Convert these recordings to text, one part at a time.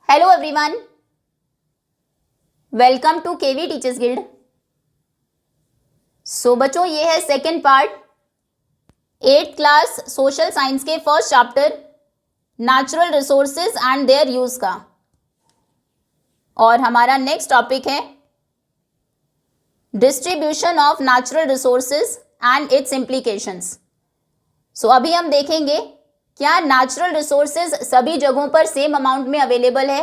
Hello everyone, welcome to KV teachers guild. So बच्चों, ये है second part 8th class social science के first chapter natural resources and their use का। और हमारा नेक्स्ट टॉपिक है distribution of natural resources and its implications. So अभी हम देखेंगे क्या नेचुरल रिसोर्सेज सभी जगहों पर सेम अमाउंट में अवेलेबल है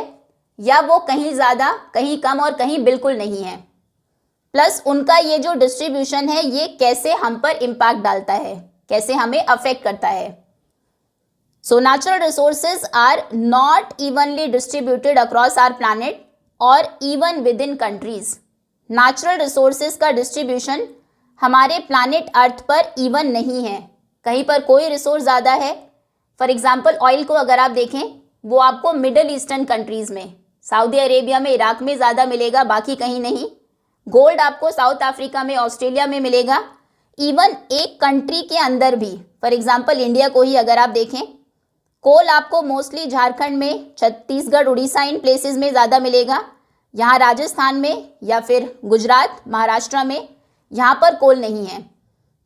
या वो कहीं ज़्यादा, कहीं कम और कहीं बिल्कुल नहीं है। प्लस उनका ये जो डिस्ट्रीब्यूशन है ये कैसे हम पर इम्पैक्ट डालता है, कैसे हमें अफेक्ट करता है। So natural resources are not evenly distributed across our planet और even within countries. Natural resources का डिस्ट्रीब्यूशन हमारे प्लैनेट अर्थ पर इवन नहीं है। कहीं पर कोई रिसोर्स ज़्यादा है। फॉर एग्जाम्पल ऑयल को अगर आप देखें, वो आपको मिडल ईस्टर्न कंट्रीज़ में, सऊदी अरेबिया में, इराक में ज़्यादा मिलेगा, बाकी कहीं नहीं। गोल्ड आपको साउथ अफ्रीका में, ऑस्ट्रेलिया में मिलेगा। इवन एक कंट्री के अंदर भी, फॉर एग्जाम्पल इंडिया को ही अगर आप देखें, कोल आपको मोस्टली झारखंड में, छत्तीसगढ़, उड़ीसा, इन प्लेसेस में ज़्यादा मिलेगा। यहाँ राजस्थान में या फिर गुजरात, महाराष्ट्र में यहाँ पर कोल नहीं है।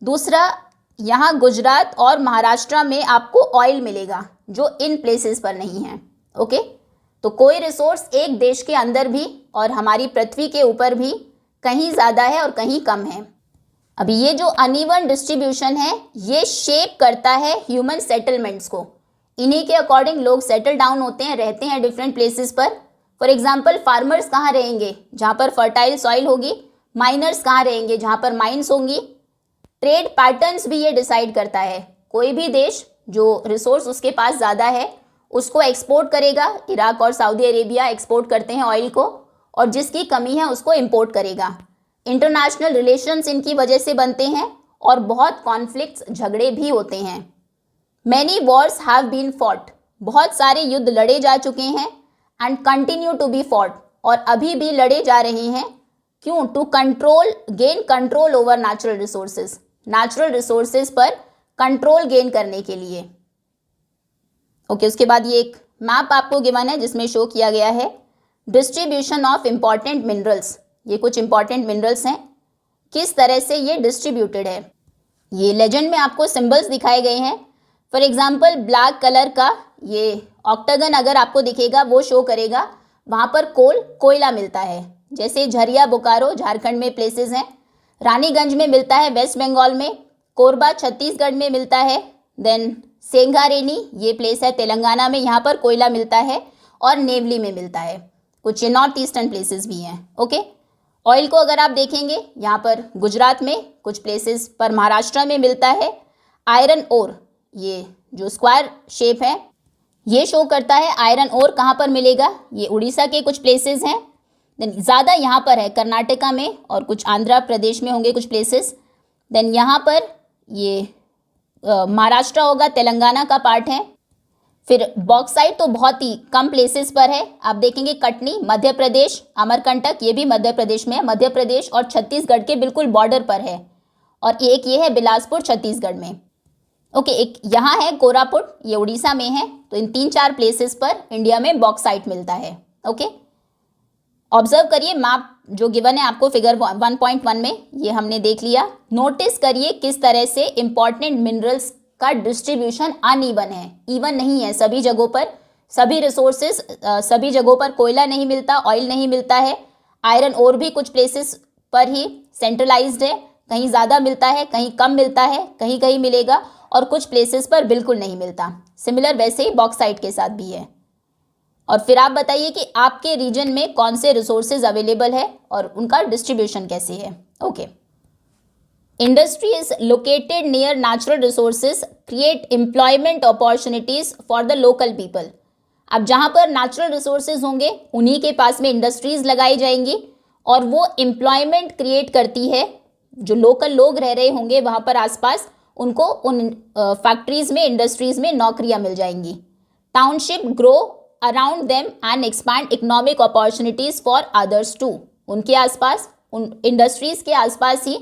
दूसरा, यहाँ गुजरात और महाराष्ट्र में आपको ऑयल मिलेगा जो इन प्लेसेस पर नहीं है। ओके, तो कोई रिसोर्स एक देश के अंदर भी और हमारी पृथ्वी के ऊपर भी कहीं ज़्यादा है और कहीं कम है। अभी ये जो अनइवन डिस्ट्रीब्यूशन है ये शेप करता है ह्यूमन सेटलमेंट्स को। इन्हीं के अकॉर्डिंग लोग सेटल डाउन होते हैं, रहते हैं डिफरेंट प्लेसेस पर। फॉर एग्जाम्पल फार्मर्स कहाँ रहेंगे? जहाँ पर फर्टाइल सॉइल होगी। माइनर्स कहाँ रहेंगे? जहाँ पर माइंस होंगी। ट्रेड पैटर्न्स भी ये डिसाइड करता है। कोई भी देश जो रिसोर्स उसके पास ज़्यादा है उसको एक्सपोर्ट करेगा। इराक और सऊदी अरेबिया एक्सपोर्ट करते हैं ऑयल को, और जिसकी कमी है उसको इंपोर्ट करेगा। इंटरनेशनल रिलेशंस इनकी वजह से बनते हैं और बहुत कॉन्फ्लिक्ट्स, झगड़े भी होते हैं। Many wars have been fought, बहुत सारे युद्ध लड़े जा चुके हैं। And continue to be fought, और अभी भी लड़े जा रहे हैं। क्यों? To control, gain control over natural resources, natural resources पर कंट्रोल गेन करने के लिए। ओके, उसके बाद ये एक मैप आपको गिवन है जिसमें शो किया गया है डिस्ट्रीब्यूशन ऑफ इंपॉर्टेंट मिनरल्स। ये कुछ इंपॉर्टेंट मिनरल्स हैं, किस तरह से ये डिस्ट्रीब्यूटेड है। ये लेजेंड में आपको सिंबल्स दिखाए गए हैं। फॉर एग्जाम्पल ब्लैक कलर का ये ऑक्टागन अगर आपको दिखेगा वो शो करेगा वहाँ पर कोयला मिलता है। जैसे झरिया, बोकारो झारखंड में प्लेसेस हैं। रानीगंज में मिलता है वेस्ट बंगाल में। कोरबा छत्तीसगढ़ में मिलता है। देन सेंगारेनी ये प्लेस है तेलंगाना में, यहाँ पर कोयला मिलता है। और नेवली में मिलता है। कुछ ये नॉर्थ ईस्टर्न प्लेसेस भी हैं। ओके, ऑयल को अगर आप देखेंगे यहाँ पर गुजरात में, कुछ प्लेसेस पर महाराष्ट्र में मिलता है। आयरन ओर, ये जो स्क्वायर शेप है ये शो करता है आयरन ओर कहाँ पर मिलेगा। ये उड़ीसा के कुछ प्लेसेस हैं। देन ज़्यादा यहाँ पर है कर्नाटका में, और कुछ आंध्र प्रदेश में होंगे कुछ प्लेसेस। देन यहाँ पर ये महाराष्ट्र होगा, तेलंगाना का पार्ट है। फिर बॉक्साइट तो बहुत ही कम प्लेसेस पर है। आप देखेंगे कटनी मध्य प्रदेश, अमरकंटक ये भी मध्य प्रदेश में है। मध्य प्रदेश और छत्तीसगढ़ के बिल्कुल बॉर्डर पर है। और एक ये है बिलासपुर छत्तीसगढ़ में। ओके, एक यहाँ है कोरापुट, ये उड़ीसा में है। तो इन 3-4 प्लेसेस पर इंडिया में बॉक्साइट मिलता है। ओके, ऑब्जर्व करिए मैप जो गिवन है आपको फिगर 1.1 में, ये हमने देख लिया। नोटिस करिए किस तरह से इंपॉर्टेंट मिनरल्स का डिस्ट्रीब्यूशन अनइवन है, इवन नहीं है सभी जगहों पर। सभी रिसोर्सेज, सभी जगहों पर कोयला नहीं मिलता, ऑयल नहीं मिलता है। आयरन और भी कुछ प्लेसेस पर ही सेंट्रलाइज्ड है, कहीं ज़्यादा मिलता है, कहीं कम मिलता है, कहीं कहीं मिलेगा, और कुछ प्लेसेस पर बिल्कुल नहीं मिलता। सिमिलर वैसे ही बॉक्साइट के साथ भी है। और फिर आप बताइए कि आपके रीजन में कौन से रिसोर्सेज अवेलेबल है और उनका डिस्ट्रीब्यूशन कैसे है। Okay, industries located near natural resources create employment opportunities for the local people. अब जहाँ पर नेचुरल रिसोर्सेज होंगे उन्हीं के पास में इंडस्ट्रीज लगाई जाएंगी और वो एम्प्लॉयमेंट क्रिएट करती है। जो लोकल लोग रह रहे होंगे वहाँ पर आसपास, उनको उन फैक्ट्रीज में, इंडस्ट्रीज में नौकरियाँ मिल जाएंगी। Township grow around them and expand economic opportunities for others too. उनके आसपास, उन इंडस्ट्रीज़ के आसपास ही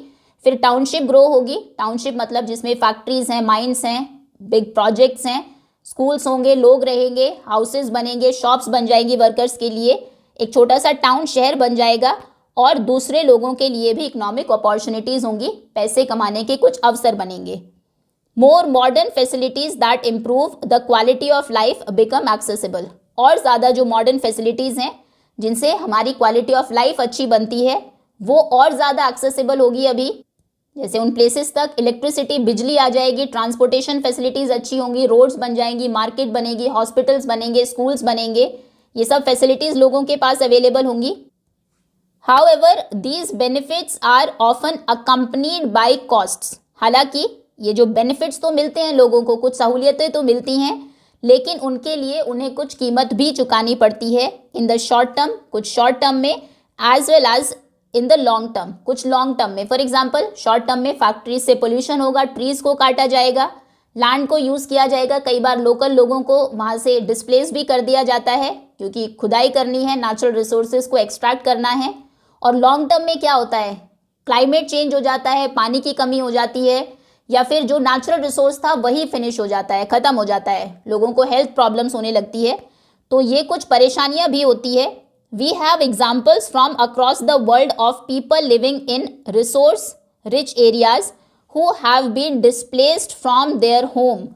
फिर टाउनशिप ग्रो होगी। टाउनशिप मतलब जिसमें फैक्ट्रीज़ हैं, माइंस हैं, बिग प्रोजेक्ट्स हैं। स्कूल्स होंगे, लोग रहेंगे, हाउसेस बनेंगे, शॉप्स बन जाएंगी वर्कर्स के लिए, एक छोटा सा टाउन शहर बन जाएगा और दूसरे लोगों के लिए भी इकोनॉमिक अपॉर्चुनिटीज होंगी, पैसे कमाने के कुछ अवसर बनेंगे। मोर modern facilities that improve the quality of life become accessible, और ज़्यादा जो मॉडर्न फैसिलिटीज़ हैं जिनसे हमारी क्वालिटी ऑफ लाइफ अच्छी बनती है वो और ज़्यादा एक्सेसिबल होगी। अभी जैसे उन प्लेसेस तक इलेक्ट्रिसिटी, बिजली आ जाएगी, ट्रांसपोर्टेशन फैसिलिटीज़ अच्छी होंगी, रोड्स बन जाएंगी, मार्केट बनेगी, हॉस्पिटल्स बनेंगे, स्कूल्स बनेंगे, ये सब फैसिलिटीज़ लोगों के पास अवेलेबल होंगी। However these benefits are often accompanied by costs, हालांकि ये जो बेनिफिट्स तो मिलते हैं लोगों को, कुछ सहूलियतें तो मिलती हैं, लेकिन उनके लिए उन्हें कुछ कीमत भी चुकानी पड़ती है। इन द शॉर्ट टर्म, कुछ शॉर्ट टर्म में, as well as in the long term, कुछ लॉन्ग टर्म में। फॉर एग्जांपल शॉर्ट टर्म में फैक्ट्रीज से पोल्यूशन होगा, ट्रीज को काटा जाएगा, लैंड को यूज़ किया जाएगा, कई बार लोकल लोगों को वहाँ से डिस्प्लेस भी कर दिया जाता है क्योंकि खुदाई करनी है, नेचुरल रिसोर्सेज को एक्सट्रैक्ट करना है। और लॉन्ग टर्म में क्या होता है, क्लाइमेट चेंज हो जाता है, पानी की कमी हो जाती है, या फिर जो नेचुरल रिसोर्स था वही फिनिश हो जाता है, ख़त्म हो जाता है, लोगों को हेल्थ प्रॉब्लम्स होने लगती है, तो ये कुछ परेशानियां भी होती है। We have examples from across the world of people living in resource rich areas who have been displaced from their home.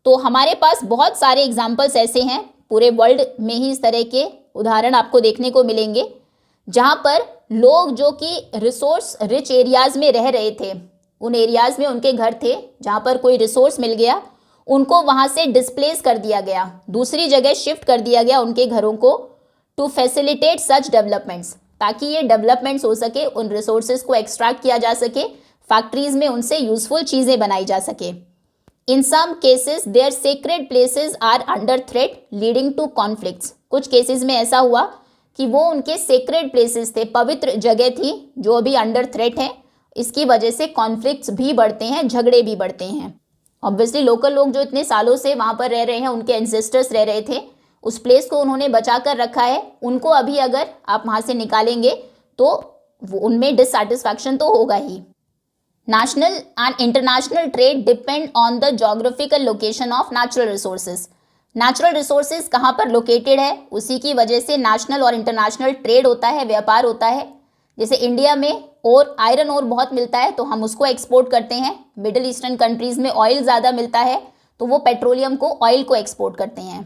तो हमारे पास बहुत सारे एग्जाम्पल्स ऐसे हैं, पूरे वर्ल्ड में ही इस तरह के उदाहरण आपको देखने को मिलेंगे, जहाँ पर लोग जो कि रिसोर्स रिच एरियाज़ में रह रहे थे, उन एरियाज़ में उनके घर थे जहाँ पर कोई रिसोर्स मिल गया, उनको वहाँ से डिस्प्लेस कर दिया गया, दूसरी जगह शिफ्ट कर दिया गया उनके घरों को, टू फैसिलिटेट सच डेवलपमेंट्स, ताकि ये डेवलपमेंट्स हो सके, उन रिसोर्सेज को एक्सट्रैक्ट किया जा सके, फैक्ट्रीज़ में उनसे यूजफुल चीज़ें बनाई जा सके। In some cases their sacred places are under threat leading to conflicts, कुछ केसेस में ऐसा हुआ कि वो उनके सेक्रेड प्लेसेस थे, पवित्र जगह थी, जो अभी अंडर थ्रेट है, इसकी वजह से कॉन्फ्लिक्ट्स भी बढ़ते हैं, झगड़े भी बढ़ते हैं। ऑब्वियसली लोकल लोग जो इतने सालों से वहाँ पर रह रहे हैं, उनके एंसेस्टर्स रह रहे थे, उस प्लेस को उन्होंने बचा कर रखा है, उनको अभी अगर आप वहाँ से निकालेंगे तो उनमें डिससैटिस्फैक्शन तो होगा ही। National and international trade depend on the geographical location of natural resources, natural resources कहाँ पर लोकेटेड है उसी की वजह से नेशनल और इंटरनेशनल ट्रेड होता है, व्यापार होता है। जैसे इंडिया में और आयरन ओर बहुत मिलता है तो हम उसको एक्सपोर्ट करते हैं, मिडिल ईस्टर्न कंट्रीज़ में ऑयल ज़्यादा मिलता है तो वो पेट्रोलियम को, ऑयल को एक्सपोर्ट करते हैं।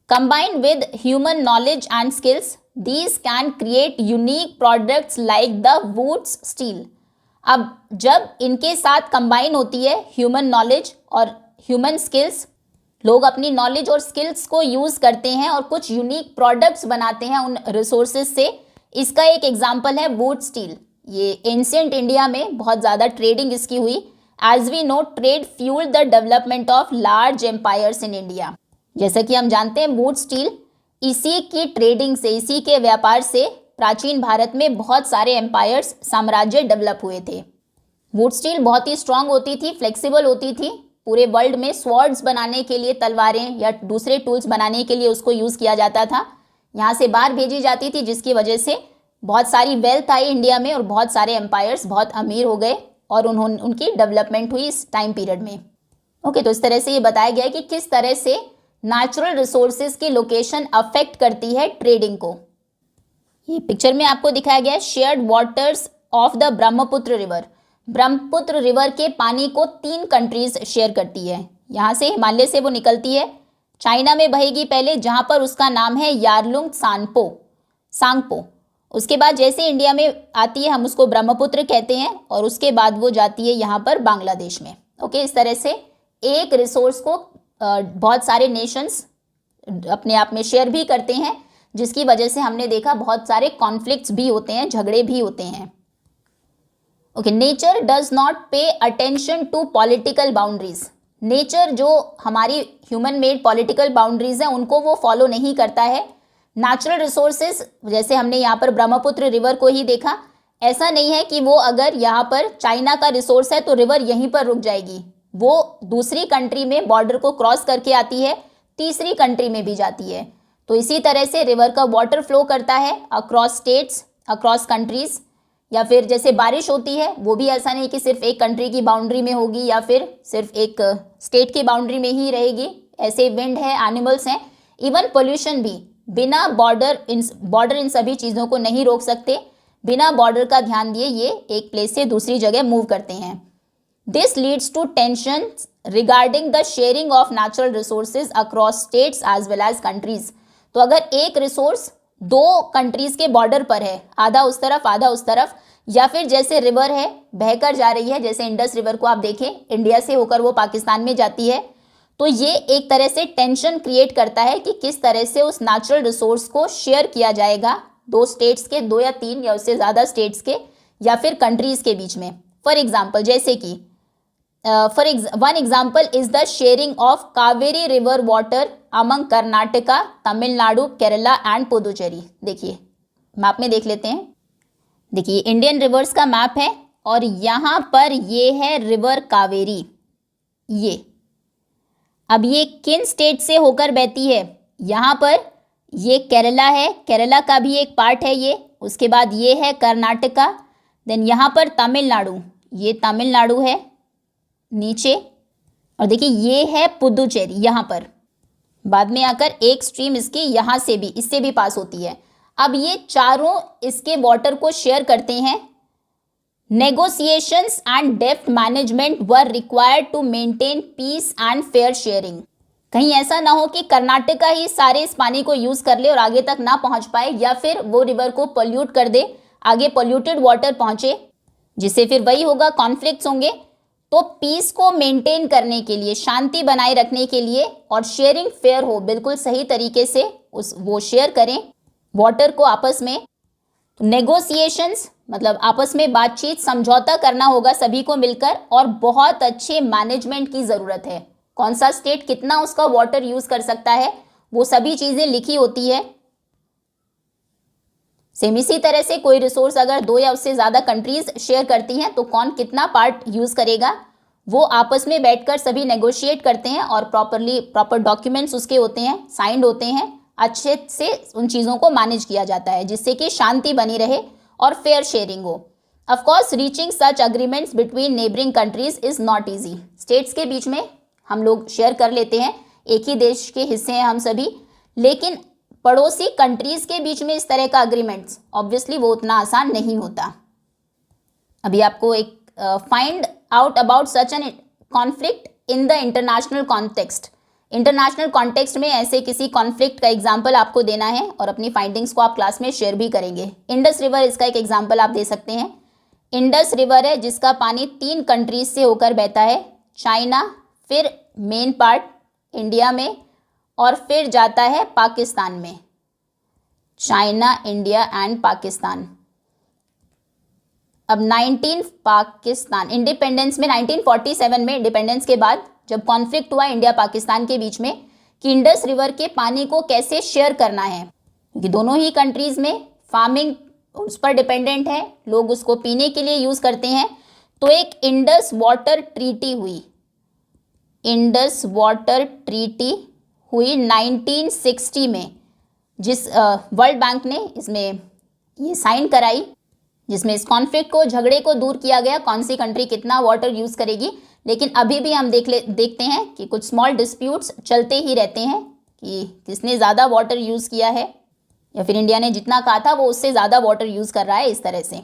Combined with human knowledge and skills these can create unique products like the wootz steel. अब जब इनके साथ कंबाइन होती है ह्यूमन नॉलेज और ह्यूमन स्किल्स, लोग अपनी नॉलेज और स्किल्स को यूज़ करते हैं और कुछ यूनिक प्रोडक्ट्स बनाते हैं उन रिसोर्सेज से। इसका एक एग्जाम्पल है वुड स्टील। ये एंशिएंट इंडिया में बहुत ज़्यादा ट्रेडिंग इसकी हुई। As we know trade fuel the development of large empires in India. जैसा कि हम जानते हैं वुड स्टील, इसी की ट्रेडिंग से, इसी के व्यापार से प्राचीन भारत में बहुत सारे एम्पायर्स, साम्राज्य डेवलप हुए थे। वुड स्टील बहुत ही स्ट्रांग होती थी, फ्लेक्सिबल होती थी, पूरे वर्ल्ड में स्वॉर्ड्स बनाने के लिए, तलवारें या दूसरे टूल्स बनाने के लिए उसको यूज़ किया जाता था, यहाँ से बाहर भेजी जाती थी, जिसकी वजह से बहुत सारी वेल्थ आई इंडिया में और बहुत सारे एम्पायर्स बहुत अमीर हो गए और उनकी डेवलपमेंट हुई इस टाइम पीरियड में। ओके, तो इस तरह से ये बताया गया है कि किस तरह से नेचुरल रिसोर्सेज की लोकेशन अफेक्ट करती है ट्रेडिंग को। ये पिक्चर में आपको दिखाया गया है shared waters of the Brahmaputra river. Brahmaputra river के पानी को 3 कंट्रीज शेयर करती है। यहाँ से हिमालय से वो निकलती है, चाइना में बहेगी पहले, जहाँ पर उसका नाम है यारलुंग सांगपो। उसके बाद जैसे इंडिया में आती है हम उसको ब्रह्मपुत्र कहते हैं और उसके बाद वो जाती है यहाँ पर बांग्लादेश में। ओके, इस तरह से एक रिसोर्स को बहुत सारे नेशंस अपने आप में शेयर भी करते हैं, जिसकी वजह से हमने देखा बहुत सारे कॉन्फ्लिक्ट्स भी होते हैं, झगड़े भी होते हैं। Okay, nature does not pay attention to political boundaries. Nature जो हमारी ह्यूमन मेड पॉलिटिकल बाउंड्रीज हैं उनको वो फॉलो नहीं करता है। नेचुरल रिसोर्सेज, जैसे हमने यहाँ पर ब्रह्मपुत्र रिवर को ही देखा, ऐसा नहीं है कि वो अगर यहाँ पर चाइना का रिसोर्स है तो रिवर यहीं पर रुक जाएगी, वो दूसरी कंट्री में बॉर्डर को क्रॉस करके आती है, तीसरी कंट्री में भी जाती है। तो इसी तरह से रिवर का वाटर फ्लो करता है अक्रॉस स्टेट्स, अक्रॉस कंट्रीज, या फिर जैसे बारिश होती है वो भी ऐसा नहीं कि सिर्फ एक कंट्री की बाउंड्री में होगी या फिर सिर्फ एक स्टेट की बाउंड्री में ही रहेगी, ऐसे विंड है, एनिमल्स हैं, इवन पोल्यूशन भी। बिना बॉर्डर इन सभी चीज़ों को नहीं रोक सकते, बिना बॉर्डर का ध्यान दिए ये एक प्लेस से दूसरी जगह मूव करते हैं। This leads to tension regarding the sharing of natural resources across states as well as countries. तो अगर एक रिसोर्स दो कंट्रीज के बॉर्डर पर है, आधा उस तरफ आधा उस तरफ, या फिर जैसे रिवर है बहकर जा रही है, जैसे इंडस रिवर को आप देखें इंडिया से होकर वो पाकिस्तान में जाती है, तो ये एक तरह से टेंशन क्रिएट करता है कि किस तरह से उस नेचुरल रिसोर्स को शेयर किया जाएगा दो स्टेट्स के, दो या तीन या उससे ज़्यादा स्टेट्स के या फिर कंट्रीज के बीच में। फॉर एग्जाम्पल जैसे कि one example is the sharing of Kaveri river water among Karnataka, Tamil Nadu, Kerala and Puducherry. देखिए मैप में देख लेते हैं। देखिए इंडियन रिवर्स का मैप है और यहाँ पर ये है रिवर कावेरी। ये अब ये किन स्टेट से होकर बहती है? यहाँ पर ये केरला है, केरला का भी एक पार्ट है ये, उसके बाद ये है कर्नाटका, देन यहाँ पर तमिलनाडु, ये तमिलनाडु है नीचे, और देखिए ये है पुदुचेरी यहाँ पर। बाद में आकर एक स्ट्रीम इसकी यहाँ से भी, इससे भी पास होती है। अब ये चारों इसके वाटर को शेयर करते हैं। Negotiations and depth management were required to maintain peace and fair sharing. कहीं ऐसा ना हो कि कर्नाटका ही सारे इस पानी को यूज कर ले और आगे तक ना पहुंच पाए, या फिर वो रिवर को पोल्यूट कर दे, आगे पोल्यूटेड वाटर पहुंचे, जिससे फिर वही होगा, कॉन्फ्लिक्ट्स होंगे। तो पीस को मेंटेन करने के लिए, शांति बनाए रखने के लिए, और शेयरिंग फेयर हो, बिल्कुल सही तरीके से वो शेयर करें वाटर को आपस में। नेगोशिएशंस मतलब आपस में बातचीत, समझौता करना होगा सभी को मिलकर, और बहुत अच्छे मैनेजमेंट की ज़रूरत है। कौन सा स्टेट कितना उसका वाटर यूज कर सकता है, वो सभी चीज़ें लिखी होती है। सेम इसी तरह से कोई रिसोर्स अगर दो या उससे ज़्यादा कंट्रीज शेयर करती हैं तो कौन कितना पार्ट यूज़ करेगा, वो आपस में बैठकर सभी नेगोशिएट करते हैं, और प्रॉपर डॉक्यूमेंट्स उसके होते हैं, साइंड होते हैं, अच्छे से उन चीज़ों को मैनेज किया जाता है जिससे कि शांति बनी रहे और फेयर शेयरिंग हो। Of course reaching such agreements between neighbouring countries is not easy. States के बीच में हम लोग शेयर कर लेते हैं, एक ही देश के हिस्से हैं हम सभी, लेकिन पड़ोसी कंट्रीज़ के बीच में इस तरह का अग्रीमेंट्स ऑब्वियसली वो उतना आसान नहीं होता। अभी आपको एक find out about such an conflict in the international context. International context में ऐसे किसी कॉन्फ्लिक्ट का एग्जाम्पल आपको देना है और अपनी फाइंडिंग्स को आप क्लास में शेयर भी करेंगे। इंडस रिवर इसका एक एग्जाम्पल आप दे सकते हैं। इंडस रिवर है जिसका पानी 3 कंट्रीज से होकर बहता है, चाइना, फिर मेन पार्ट इंडिया में, और फिर जाता है पाकिस्तान में। China, India and Pakistan. अब पाकिस्तान इंडिपेंडेंस में 1947 में इंडिपेंडेंस के बाद जब कॉन्फ्लिक्ट हुआ इंडिया पाकिस्तान के बीच में कि इंडस रिवर के पानी को कैसे शेयर करना है, क्योंकि दोनों ही कंट्रीज में फार्मिंग उस पर डिपेंडेंट है, लोग उसको पीने के लिए यूज़ करते हैं। तो एक इंडस वाटर ट्रीटी हुई। इंडस वाटर ट्रीटी हुई 1960 में, जिस वर्ल्ड बैंक ने इसमें ये साइन कराई, जिसमें इस कॉन्फ्लिक्ट को, झगड़े को दूर किया गया, कौन सी कंट्री कितना वाटर यूज़ करेगी। लेकिन अभी भी हम देखते हैं कि कुछ स्मॉल डिस्प्यूट्स चलते ही रहते हैं कि किसने ज़्यादा वाटर यूज़ किया है, या फिर इंडिया ने जितना कहा था वो उससे ज़्यादा वाटर यूज़ कर रहा है। इस तरह से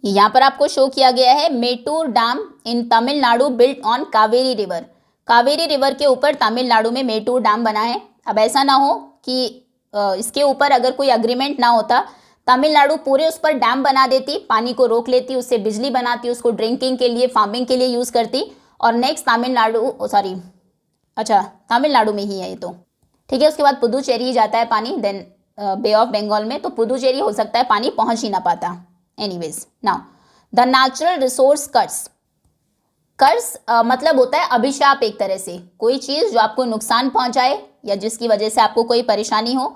यहाँ पर आपको शो किया गया है Mettur dam in Tamil Nadu built on Kaveri river. Kaveri river के ऊपर तमिलनाडु में मेटूर डैम बना है। अब ऐसा ना हो कि इसके ऊपर अगर कोई अग्रीमेंट ना होता, तमिलनाडु पूरे उस पर डैम बना देती, पानी को रोक लेती, उससे बिजली बनाती, उसको ड्रिंकिंग के लिए, फार्मिंग के लिए यूज़ करती, और नेक्स्ट तमिलनाडु में ही है ये तो ठीक है। उसके बाद पुदुचेरी जाता है पानी, देन बे ऑफ बंगाल में, तो पुदुचेरी हो सकता है पानी पहुंच ही ना पाता। Anyways now the natural resource curse मतलब होता है अभिशाप। एक तरह से कोई चीज़ जो आपको नुकसान पहुंचाए या जिसकी वजह से आपको कोई परेशानी हो।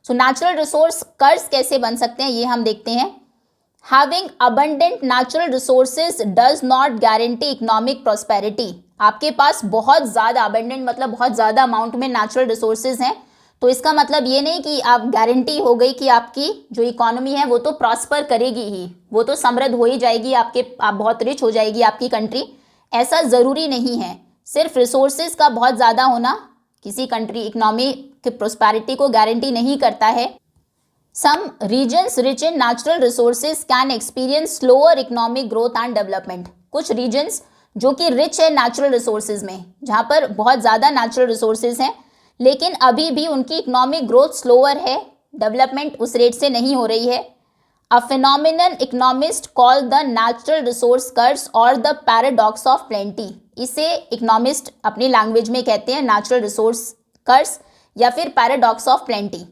सो नेचुरल रिसोर्स कर्स कैसे बन सकते हैं ये हम देखते हैं। Having abundant natural resources does not guarantee economic prosperity. आपके पास बहुत ज़्यादा अबंडेंट मतलब बहुत ज़्यादा अमाउंट में नेचुरल रिसोर्सेज हैं, तो इसका मतलब ये नहीं कि आप गारंटी हो गई कि आपकी जो इकोनॉमी है वो तो प्रॉस्पर करेगी ही, वो तो समृद्ध हो ही जाएगी, आप बहुत रिच हो जाएगी आपकी कंट्री। ऐसा ज़रूरी नहीं है। सिर्फ रिसोर्सेज का बहुत ज़्यादा होना किसी कंट्री इकोनॉमी की प्रोस्पेरिटी को गारंटी नहीं करता है। Some regions rich in natural resources can experience slower economic growth and development. कुछ रीजन्स जो कि रिच है नेचुरल रिसोर्सेज में, जहाँ पर बहुत ज़्यादा नेचुरल रिसोर्सेज हैं, लेकिन अभी भी उनकी इकोनॉमिक ग्रोथ स्लोअर है, डेवलपमेंट उस रेट से नहीं हो रही है। A phenomenon economist call the natural resource curse और द पैराडॉक्स ऑफ प्लेंटी। इसे इकोनॉमिस्ट अपनी लैंग्वेज में कहते हैं नेचुरल रिसोर्स कर्स या फिर paradox of plenty.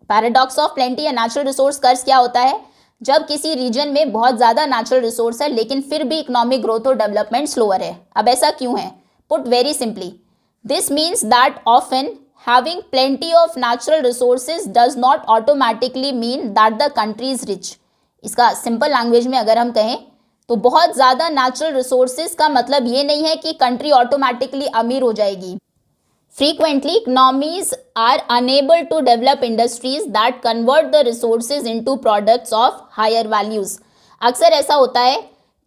Paradox of plenty या नेचुरल रिसोर्स कर्स क्या होता है? जब किसी रीजन में बहुत ज़्यादा नेचुरल रिसोर्स है लेकिन फिर भी इकोनॉमिक ग्रोथ और डेवलपमेंट स्लोअर है। अब ऐसा क्यों है? Put very simply, this means that often having plenty of natural resources does not automatically mean that the country is rich। इसका सिंपल लैंग्वेज में अगर हम कहें तो बहुत ज़्यादा नेचुरल रिसोर्सेज का मतलब ये नहीं है कि कंट्री ऑटोमेटिकली अमीर हो जाएगी। Frequently, economies are unable to develop industries that convert the resources into products of higher values। अक्सर ऐसा होता है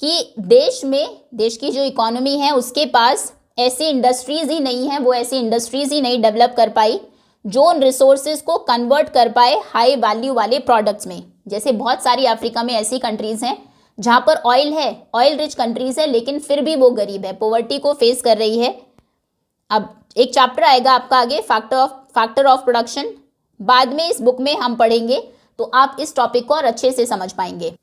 कि देश की जो इकोनॉमी है उसके पास ऐसी इंडस्ट्रीज़ ही नहीं है, वो ऐसी इंडस्ट्रीज़ ही नहीं डेवलप कर पाई जो उन रिसोर्सेज को कन्वर्ट कर पाए हाई वैल्यू वाले प्रोडक्ट्स में। जैसे बहुत सारी अफ्रीका में ऐसी कंट्रीज़ हैं जहाँ पर ऑयल है, ऑयल रिच कंट्रीज़ है, लेकिन फिर भी वो गरीब है, पॉवर्टी को फेस कर रही है। अब एक चैप्टर आएगा आपका आगे, फैक्टर ऑफ प्रोडक्शन, बाद में इस बुक में हम पढ़ेंगे तो आप इस टॉपिक को और अच्छे से समझ पाएंगे।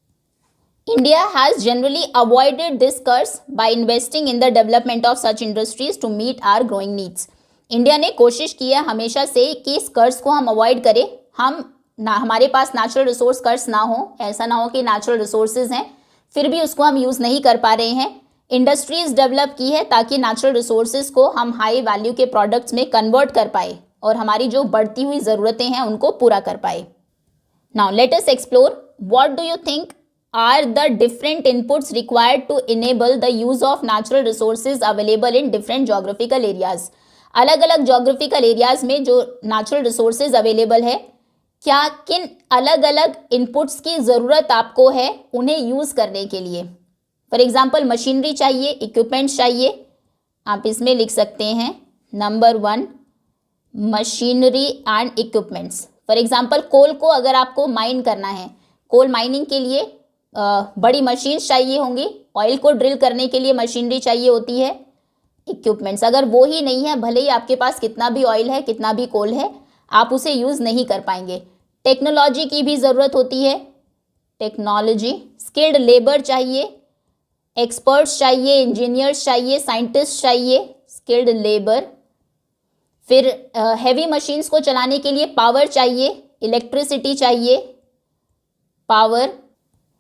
India has generally avoided this curse by investing in the development of such industries to meet our growing needs। India ने कोशिश की है हमेशा से कि इस कर्ज को हम अवॉइड करें, हमारे पास नेचुरल रिसोर्स कर्ज ना हो, ऐसा ना हो कि नेचुरल रिसोर्सेज हैं फिर भी उसको हम यूज़ नहीं कर पा रहे हैं। इंडस्ट्रीज़ डेवलप की है ताकि नेचुरल रिसोर्सेज को हम हाई वैल्यू के प्रोडक्ट्स में कन्वर्ट कर पाए और हमारी जो बढ़ती हुई ज़रूरतें हैं उनको पूरा कर पाए। Now let us explore what do you think are the different inputs required to enable the use of natural resources available in different geographical areas। अलग अलग geographical areas में जो natural resources available है, क्या किन अलग अलग inputs की ज़रूरत आपको है उन्हें यूज़ करने के लिए। फॉर एग्जाम्पल मशीनरी चाहिए, इक्विपमेंट्स चाहिए, आप इसमें लिख सकते हैं number 1 machinery and equipments. For example coal को अगर आपको माइन करना है, कोल माइनिंग के लिए बड़ी मशीन्स चाहिए होंगी, ऑयल को ड्रिल करने के लिए मशीनरी चाहिए होती है, इक्विपमेंट्स अगर वो ही नहीं है, भले ही आपके पास कितना भी ऑयल है कितना भी कोल है, आप उसे यूज़ नहीं कर पाएंगे। टेक्नोलॉजी की भी ज़रूरत होती है, टेक्नोलॉजी, स्किल्ड लेबर चाहिए, एक्सपर्ट्स चाहिए, इंजीनियर्स चाहिए, साइंटिस्ट चाहिए, स्किल्ड लेबर। फिर हैवी मशीन्स को चलाने के लिए पावर चाहिए, इलेक्ट्रिसिटी चाहिए, पावर।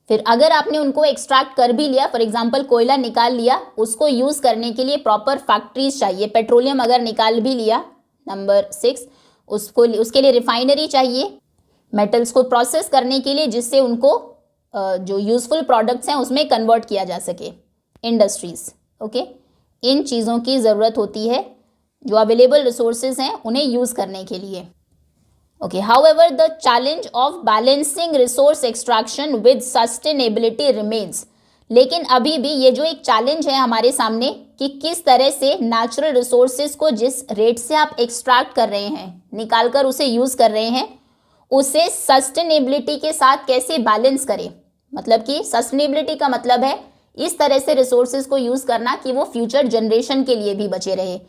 फिर अगर आपने उनको एक्सट्रैक्ट कर भी लिया, फॉर एग्जांपल कोयला निकाल लिया, उसको यूज़ करने के लिए प्रॉपर फैक्ट्रीज चाहिए। पेट्रोलियम अगर निकाल भी लिया, नंबर 6, उसके लिए रिफाइनरी चाहिए, मेटल्स को प्रोसेस करने के लिए जिससे उनको जो यूज़फुल प्रोडक्ट्स हैं उसमें कन्वर्ट किया जा सके, इंडस्ट्रीज़। ओके, इन चीज़ों की ज़रूरत होती है जो अवेलेबल रिसोर्सेज हैं उन्हें यूज़ करने के लिए। Okay, however, the challenge of balancing resource extraction with sustainability remains। लेकिन अभी भी ये जो एक चैलेंज है हमारे सामने कि किस तरह से नेचुरल रिसोर्सेज को जिस रेट से आप एक्सट्रैक्ट कर रहे हैं, निकाल कर उसे यूज़ कर रहे हैं, उसे सस्टेनेबिलिटी के साथ कैसे बैलेंस करें। मतलब कि सस्टेनेबिलिटी का मतलब है इस तरह से रिसोर्सेज को यूज़ करना कि वो फ्यूचर जनरेशन के लिए भी बचे रहे।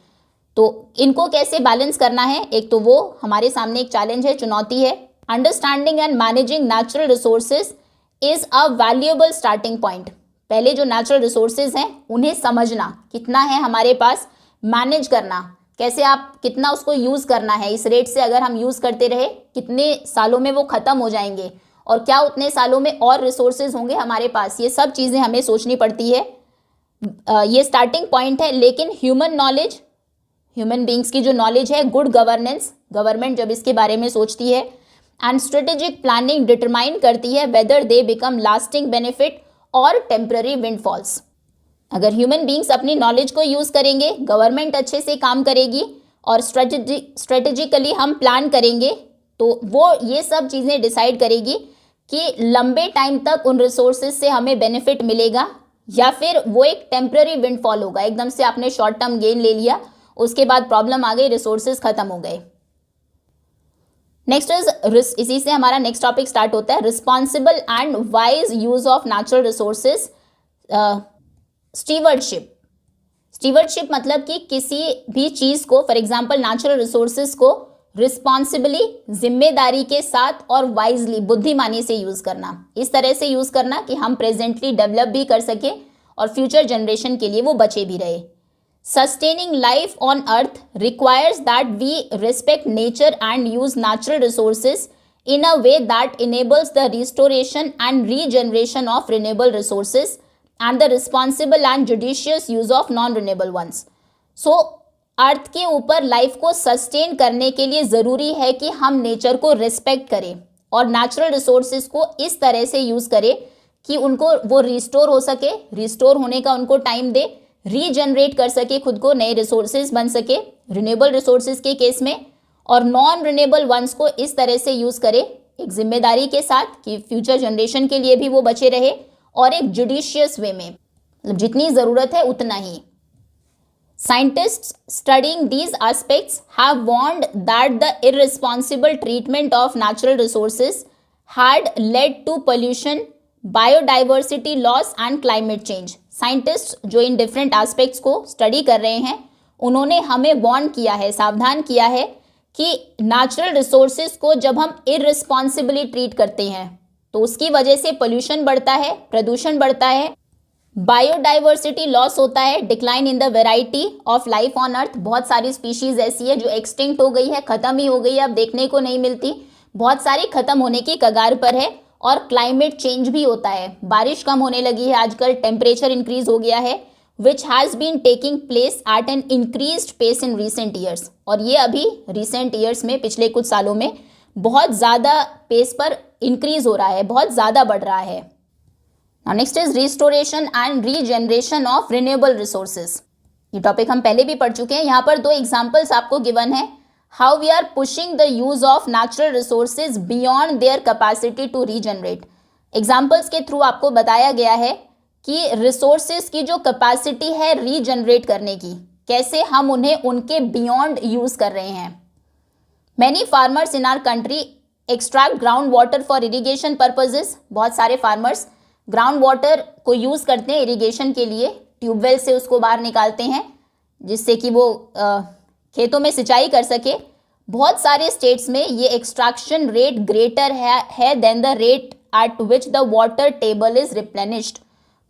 तो इनको कैसे बैलेंस करना है, एक तो वो हमारे सामने एक चैलेंज है, चुनौती है। Understanding and managing natural resources is a valuable starting point. पहले जो नेचुरल रिसोर्सेज हैं उन्हें समझना, कितना है हमारे पास, मैनेज करना, कैसे आप कितना उसको यूज़ करना है, इस रेट से अगर हम यूज़ करते रहे कितने सालों में वो ख़त्म हो जाएंगे और क्या उतने सालों में और रिसोर्सेज होंगे हमारे पास, ये सब चीज़ें हमें सोचनी पड़ती है। ये स्टार्टिंग पॉइंट है। लेकिन ह्यूमन नॉलेज, ह्यूमन बींग्स की जो नॉलेज है, गुड गवर्नेंस, गवर्नमेंट जब इसके बारे में सोचती है, एंड स्ट्रेटेजिक प्लानिंग डिटरमाइन करती है whether they become lasting benefit और टेम्पररी विंडफॉल्स। अगर ह्यूमन बींग्स अपनी नॉलेज को यूज़ करेंगे, गवर्नमेंट अच्छे से काम करेगी और स्ट्रेटेजिकली हम प्लान करेंगे तो वो ये सब चीज़ें डिसाइड करेगी कि लंबे टाइम तक उन रिसोर्सेज से हमें बेनिफिट मिलेगा या फिर वो एक टेम्पररी विंडफॉल होगा, एकदम से आपने शॉर्ट टर्म गेन ले लिया उसके बाद प्रॉब्लम आ गई, रिसोर्सेज खत्म हो गए। नेक्स्ट इज, इसी से हमारा नेक्स्ट टॉपिक स्टार्ट होता है, responsible and wise use of natural resources, stewardship. Stewardship मतलब कि किसी भी चीज को, फॉर एग्जांपल नेचुरल रिसोर्सेज को रिस्पॉन्सिबली, जिम्मेदारी के साथ और वाइजली, बुद्धिमानी से यूज करना, इस तरह से यूज करना कि हम प्रेजेंटली डेवलप भी कर सके और फ्यूचर जनरेशन के लिए वो बचे भी रहे। Sustaining life on earth requires that we respect nature and use natural resources in a way that enables the restoration and regeneration of renewable resources and the responsible and judicious use of non-renewable ones. So, अर्थ के ऊपर life को sustain करने के लिए ज़रूरी है कि हम नेचर को रिस्पेक्ट करें और नेचुरल रिसोर्सेज को इस तरह से यूज़ करें कि उनको वो रिस्टोर हो सके, रिस्टोर होने का उनको टाइम दे, रीजनरेट कर सके खुद को, नए रिसोर्सेज बन सके रिन्यूएबल रिसोर्सेज के केस में, और नॉन रिन्यूएबल वंस को इस तरह से यूज़ करे एक जिम्मेदारी के साथ कि फ्यूचर जनरेशन के लिए भी वो बचे रहे, और एक जुडिशियस वे में, मतलब जितनी ज़रूरत है उतना ही। Scientists studying these aspects have warned that the irresponsible treatment of natural resources had led to pollution, biodiversity loss and climate change. Scientists जो इन different aspects को study कर रहे हैं, उन्होंने हमें warn किया है, सावधान किया है कि natural resources को जब हम irresponsibly treat करते हैं तो उसकी वजह से pollution बढ़ता है, प्रदूषण बढ़ता है, बायोडाइवर्सिटी लॉस होता है, decline in the variety of life on earth. बहुत सारी स्पीशीज ऐसी है जो एक्सटिंक्ट हो गई है, खत्म ही हो गई है, अब देखने को नहीं मिलती, बहुत सारी खत्म होने की कगार पर है। और क्लाइमेट चेंज भी होता है, बारिश कम होने लगी है आजकल, टेम्परेचर इंक्रीज हो गया है, which has been taking place at an increased pace in recent years. और ये अभी रिसेंट ईयर्स में, पिछले कुछ सालों में बहुत ज़्यादा पेस पर इंक्रीज हो रहा है, बहुत ज़्यादा बढ़ रहा है। Now next is restoration and regeneration of renewable resources. ये टॉपिक हम पहले भी पढ़ चुके हैं। यहाँ पर दो एग्जाम्पल्स आपको गिवन है, how we are pushing the use of natural resources beyond their capacity to regenerate. Examples के थ्रू आपको बताया गया है कि रिसोर्सेज की जो कैपेसिटी है रीजनरेट करने की, कैसे हम उन्हें उनके बियॉन्ड यूज कर रहे हैं। Many farmers in our country extract ground water for irrigation purposes. बहुत सारे फार्मर्स ग्राउंड वाटर को यूज़ करते हैं इरिगेशन के लिए, ट्यूबवेल से उसको बाहर निकालते हैं जिससे कि वो खेतों में सिंचाई कर सके। बहुत सारे स्टेट्स में ये एक्सट्रैक्शन रेट ग्रेटर है than the rate at which the water table is replenished.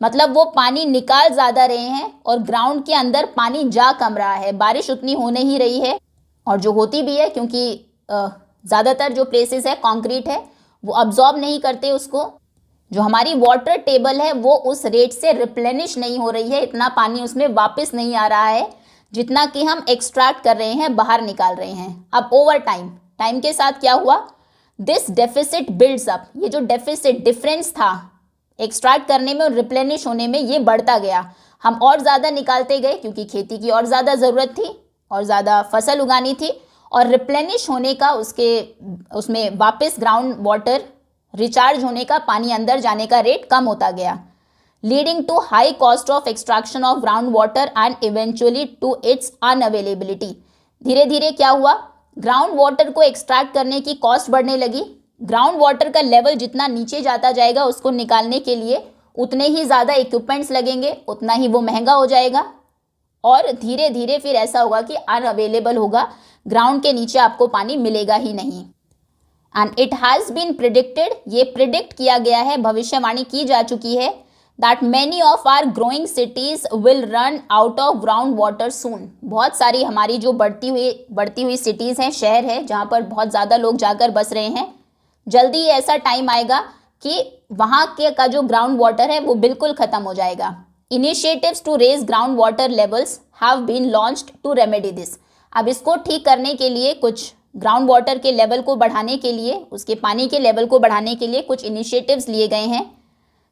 मतलब वो पानी निकाल ज़्यादा रहे हैं और ग्राउंड के अंदर पानी जा कम रहा है, बारिश उतनी हो नहीं रही है, और जो होती भी है क्योंकि ज़्यादातर जो प्लेसेस है कॉन्क्रीट है, वो अब्जॉर्ब नहीं करते उसको, जो हमारी वाटर टेबल है वो उस रेट से रिप्लेनिश नहीं हो रही है, इतना पानी उसमें वापस नहीं आ रहा है जितना कि हम एक्सट्रैक्ट कर रहे हैं, बाहर निकाल रहे हैं। अब ओवर टाइम के साथ क्या हुआ, दिस डेफिसिट बिल्ड्स अप। ये जो डेफिसिट डिफरेंस था एक्सट्रैक्ट करने में और रिप्लेनिश होने में, ये बढ़ता गया। हम और ज़्यादा निकालते गए क्योंकि खेती की और ज़्यादा ज़रूरत थी और ज़्यादा फसल उगानी थी, और रिप्लेनिश होने का उसमें वापस ग्राउंड वाटर रिचार्ज होने का, पानी अंदर जाने का रेट कम होता गया, leading to high cost of extraction of ground water and eventually to its unavailability. धीरे धीरे क्या हुआ, ग्राउंड वाटर को एक्सट्रैक्ट करने की कॉस्ट बढ़ने लगी। ग्राउंड वाटर का लेवल जितना नीचे जाता जाएगा उसको निकालने के लिए उतने ही ज़्यादा इक्विपमेंट्स लगेंगे, उतना ही वो महंगा हो जाएगा, और धीरे धीरे फिर ऐसा होगा कि अनअवेलेबल होगा, ग्राउंड के नीचे आपको पानी मिलेगा ही नहीं। And it has been predicted, ये प्रिडिक्ट किया गया है, भविष्यवाणी की जा चुकी है, that many of our growing cities will run out of ground water soon. बहुत सारी हमारी जो बढ़ती हुई सिटीज़ हैं, शहर है जहाँ पर बहुत ज़्यादा लोग जाकर बस रहे हैं, जल्दी ऐसा टाइम आएगा कि वहाँ के का जो ग्राउंड वाटर है वो बिल्कुल ख़त्म हो जाएगा। Initiatives to raise ground water levels have been launched to remedy this. अब इसको ठीक करने के लिए, कुछ ग्राउंड वाटर के लेवल को बढ़ाने के लिए, उसके पानी के लेवल को बढ़ाने के लिए कुछ इनिशिएटिव्स लिए गए हैं,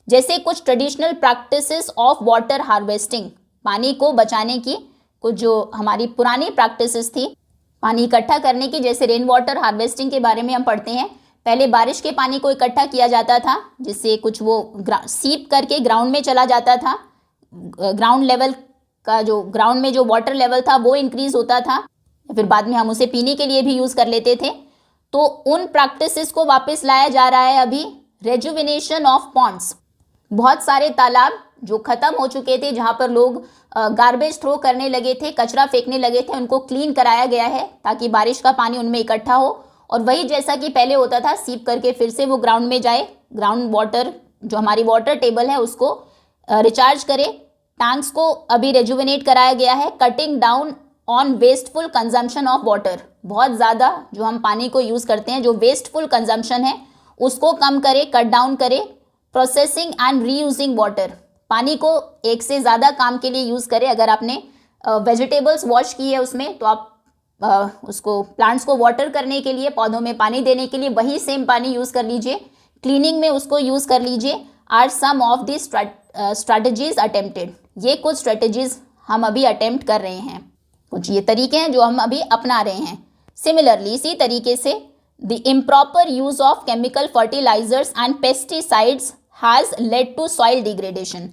जैसे कुछ traditional practices of water harvesting, पानी को बचाने की कुछ जो हमारी पुरानी प्रैक्टिसेस थी पानी इकट्ठा करने की, जैसे रेन वाटर हार्वेस्टिंग के बारे में हम पढ़ते हैं। पहले बारिश के पानी को इकट्ठा किया जाता था, जिससे कुछ वो सीप करके ग्राउंड में चला जाता था, ग्राउंड लेवल का जो ग्राउंड में जो वाटर लेवल था वो इंक्रीज होता था, फिर बाद में हम उसे पीने के लिए भी यूज़ कर लेते थे। तो उन प्रैक्टिसेस को वापस लाया जा रहा है अभी। रेजुविनेशन ऑफ पॉन्ड्स, बहुत सारे तालाब जो ख़त्म हो चुके थे, जहाँ पर लोग गार्बेज थ्रो करने लगे थे, कचरा फेंकने लगे थे, उनको क्लीन कराया गया है ताकि बारिश का पानी उनमें इकट्ठा हो और वही जैसा कि पहले होता था सीप करके फिर से वो ग्राउंड में जाए, ग्राउंड वाटर जो हमारी वाटर टेबल है उसको रिचार्ज करे। टैंक्स को अभी रेजुविनेट कराया गया है। Cutting down on wasteful consumption of water, बहुत ज़्यादा जो हम पानी को यूज़ करते हैं, जो वेस्टफुल कंजम्पशन है उसको कम करे, कट डाउन करे। प्रोसेसिंग एंड रीयूजिंग वाटर, पानी को एक से ज़्यादा काम के लिए यूज़ करें। अगर आपने वेजिटेबल्स वॉश की है उसमें तो आप उसको प्लांट्स को वाटर करने के लिए, पौधों में पानी देने के लिए वही सेम पानी यूज़ कर लीजिए। क्लीनिंग में उसको यूज़ कर लीजिए। Are some of the strategies attempted, ये कुछ स्ट्रैटेजीज हम अभी अटेम्प्ट कर रहे हैं, कुछ ये तरीके हैं जो हम अभी अपना रहे हैं। सिमिलरली इसी तरीके से the improper use of chemical fertilisers and pesticides has led to soil degradation.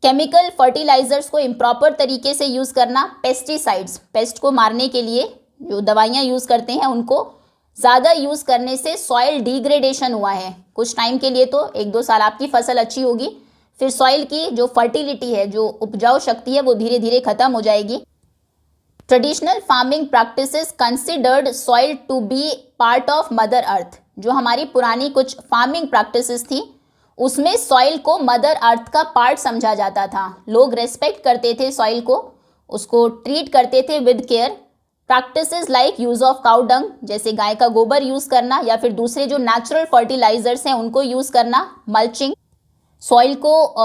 Chemical fertilisers को इम्प्रॉपर तरीके से यूज़ करना, पेस्टिसाइड्स, पेस्ट को मारने के लिए जो दवाइयाँ यूज़ करते हैं उनको ज़्यादा यूज़ करने से सॉइल डिग्रेडेशन हुआ है। कुछ टाइम के लिए तो 1-2 साल आपकी फसल अच्छी होगी, फिर सॉइल की जो फर्टिलिटी है, जो उपजाऊ शक्ति है, वो धीरे धीरे ख़त्म हो जाएगी। Traditional farming practices considered soil to be part of mother earth, जो हमारी पुरानी कुछ फार्मिंग प्रैक्टिसेस थी उसमें सॉइल को मदर अर्थ का पार्ट समझा जाता था। लोग रेस्पेक्ट करते थे सॉइल को, उसको ट्रीट करते थे with care. Practices like use of cow dung, जैसे गाय का गोबर यूज़ करना या फिर दूसरे जो नेचुरल फर्टिलाइजर्स हैं उनको यूज़ करना। मल्चिंग, सॉइल को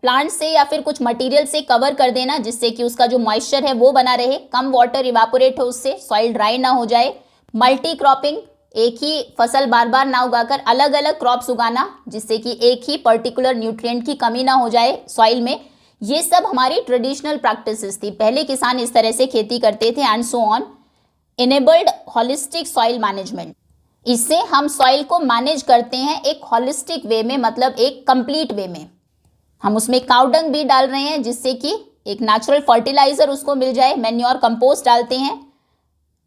प्लांट से या फिर कुछ मटेरियल से कवर कर देना जिससे कि उसका जो मॉइस्चर है वो बना रहे, कम वाटर इवापोरेट हो उससे, सॉइल ड्राई ना हो जाए। मल्टी क्रॉपिंग, एक ही फसल बार बार ना उगाकर अलग अलग क्रॉप्स उगाना जिससे कि एक ही पर्टिकुलर न्यूट्रिएंट की कमी ना हो जाए सॉइल में। ये सब हमारी ट्रेडिशनल प्रैक्टिसेस थी, पहले किसान इस तरह से खेती करते थे and so on. Enabled holistic soil management, इससे हम सॉइल को मैनेज करते हैं एक हॉलिस्टिक वे में, मतलब एक कंप्लीट वे में। हम उसमें काउ डंग भी डाल रहे हैं जिससे कि एक नेचुरल फर्टिलाइजर उसको मिल जाए, मैन्योर कंपोस्ट डालते हैं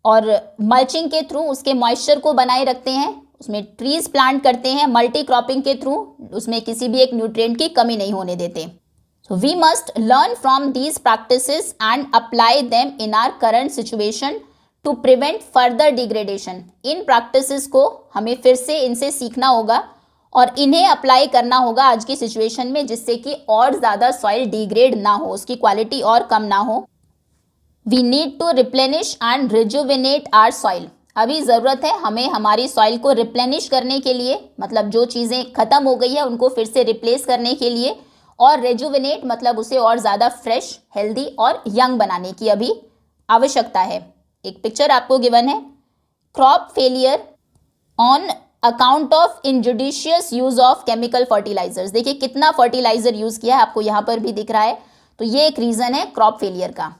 और मल्चिंग के थ्रू उसके मॉइस्चर को बनाए रखते हैं, उसमें ट्रीज प्लांट करते हैं। मल्टी क्रॉपिंग के थ्रू उसमें किसी भी एक न्यूट्रिएंट की कमी नहीं होने देते। So we must learn from these practices and apply them in our current situation to prevent further degradation. इन प्रैक्टिसेस को हमें फिर से इनसे सीखना होगा और इन्हें अप्लाई करना होगा आज की सिचुएशन में जिससे कि और ज़्यादा सॉइल डिग्रेड ना हो, उसकी क्वालिटी और कम ना हो। We need to replenish and rejuvenate our soil, अभी ज़रूरत है हमें हमारी सॉइल को रिप्लेनिश करने के लिए, मतलब जो चीज़ें ख़त्म हो गई है उनको फिर से रिप्लेस करने के लिए, और रेजुविनेट मतलब उसे और ज़्यादा फ्रेश, हेल्दी और यंग बनाने की अभी आवश्यकता है। एक पिक्चर आपको गिवन है, crop failure on account of injudicious use of chemical fertilizers. देखिए कितना फर्टिलाइजर यूज़ किया है, आपको यहाँ पर भी दिख रहा है, तो ये एक रीज़न है क्रॉप फेलियर का।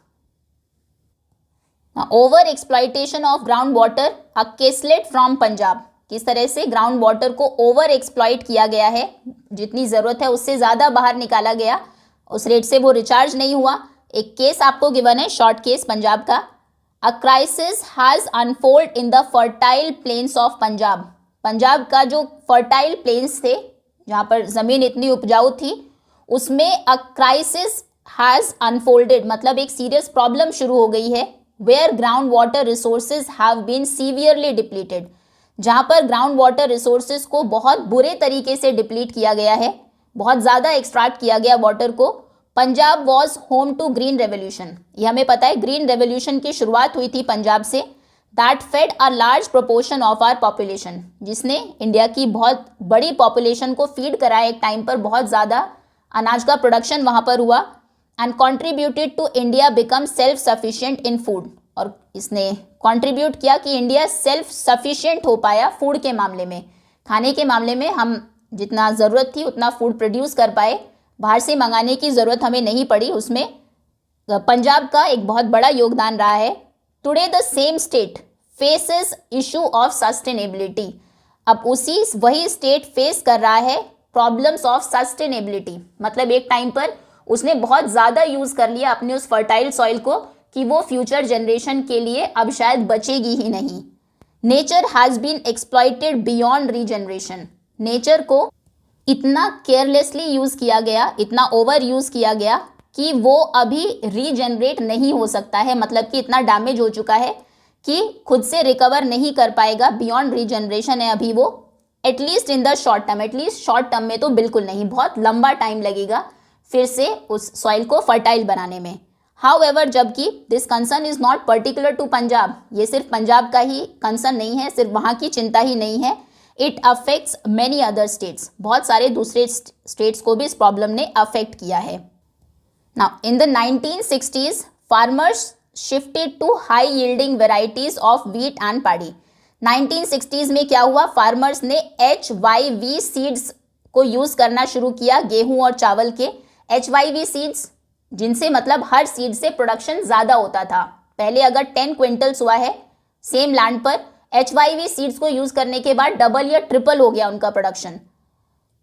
Over exploitation of ground water, a caselet from Punjab, किस तरह से ग्राउंड वाटर को ओवर एक्सप्लॉइट किया गया है, जितनी ज़रूरत है उससे ज़्यादा बाहर निकाला गया, उस रेट से वो रिचार्ज नहीं हुआ। एक केस आपको गिवन है, शॉर्ट केस पंजाब का। A crisis has unfold in the fertile planes of Punjab, Punjab का जो फर्टाइल प्लेन्स थे जहाँ पर ज़मीन इतनी उपजाऊ थी उसमें अ क्राइसिस हैज़ अनफोल्डेड, मतलब एक सीरियस प्रॉब्लम शुरू हो गई है। Where ground water resources have been severely depleted, जहाँ पर ग्राउंड वाटर रिसोर्सेज को बहुत बुरे तरीके से डिप्लीट किया गया है, बहुत ज़्यादा एक्सट्रैक्ट किया गया वाटर को। Punjab was home to green revolution, ये हमें पता है ग्रीन रेवोल्यूशन की शुरुआत हुई थी पंजाब से। That fed a large proportion of our population, जिसने इंडिया की बहुत बड़ी पॉपुलेशन को फीड कराया, एक टाइम पर बहुत ज़्यादा अनाज का प्रोडक्शन वहाँ पर हुआ। And contributed to India become self sufficient in food, और इसने कंट्रीब्यूट किया कि इंडिया सेल्फ सफिशिएंट हो पाया फूड के मामले में, खाने के मामले में हम जितना ज़रूरत थी उतना फूड प्रोड्यूस कर पाए, बाहर से मंगाने की ज़रूरत हमें नहीं पड़ी। उसमें पंजाब का एक बहुत बड़ा योगदान रहा है। Today the same state faces issue of sustainability, अब वही स्टेट फेस कर रहा है प्रॉब्लम्स ऑफ सस्टेनेबिलिटी, मतलब एक टाइम पर उसने बहुत ज़्यादा यूज़ कर लिया अपने उस फर्टाइल सॉइल को कि वो फ्यूचर जनरेशन के लिए अब शायद बचेगी ही नहीं। Nature has been exploited beyond regeneration. Nature को इतना केयरलेसली यूज़ किया गया, इतना ओवर यूज़ किया गया कि वो अभी रीजनरेट नहीं हो सकता है, मतलब कि इतना डैमेज हो चुका है कि खुद से रिकवर नहीं कर पाएगा, बियॉन्ड रीजनरेशन है अभी वो, at least in the short term. At least short term में तो बिल्कुल नहीं, बहुत लंबा टाइम लगेगा फिर से उस सॉइल को फर्टाइल बनाने में। हाउएवर, जबकि this concern is not particular to Punjab, ये सिर्फ पंजाब का ही कंसर्न नहीं है, सिर्फ वहाँ की चिंता ही नहीं है, it affects many other states, बहुत सारे दूसरे स्टेट्स को भी इस प्रॉब्लम ने अफेक्ट किया है। Now in the 1960s farmers shifted to high yielding varieties of wheat and paddy. 1960s में क्या हुआ, फार्मर्स ने HYV सीड्स को यूज करना शुरू किया, गेहूं और चावल के HYV सीड्स, जिनसे मतलब हर सीड से प्रोडक्शन ज़्यादा होता था। पहले अगर 10 क्विंटल्स हुआ है सेम लैंड पर, HYV सीड्स को यूज़ करने के बाद डबल या ट्रिपल हो गया उनका प्रोडक्शन।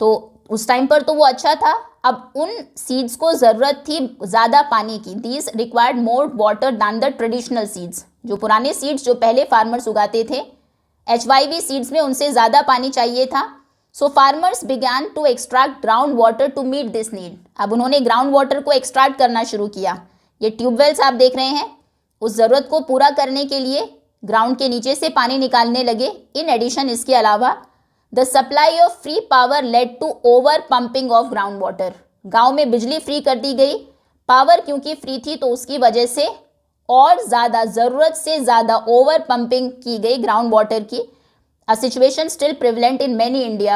तो उस टाइम पर तो वो अच्छा था। अब उन सीड्स को ज़रूरत थी ज़्यादा पानी की। These required more water than the traditional seeds. जो पुराने सीड्स जो पहले फार्मर्स उगाते थे HYV सीड्स में, उनसे ज़्यादा पानी चाहिए था। So farmers began to extract ground water to meet this need. अब उन्होंने ग्राउंड वाटर को एक्सट्रैक्ट करना शुरू किया। ये ट्यूबवेल्स आप देख रहे हैं, उस ज़रूरत को पूरा करने के लिए ग्राउंड के नीचे से पानी निकालने लगे। इन एडिशन, इसके अलावा the supply of free power led to over pumping of ground water. गाँव में बिजली फ्री कर दी गई, पावर क्योंकि फ्री थी तो उसकी वजह से और ज़्यादा, ज़रूरत से ज़्यादा ओवर पंपिंग की गई ग्राउंड वाटर की। A situation still prevalent in many India,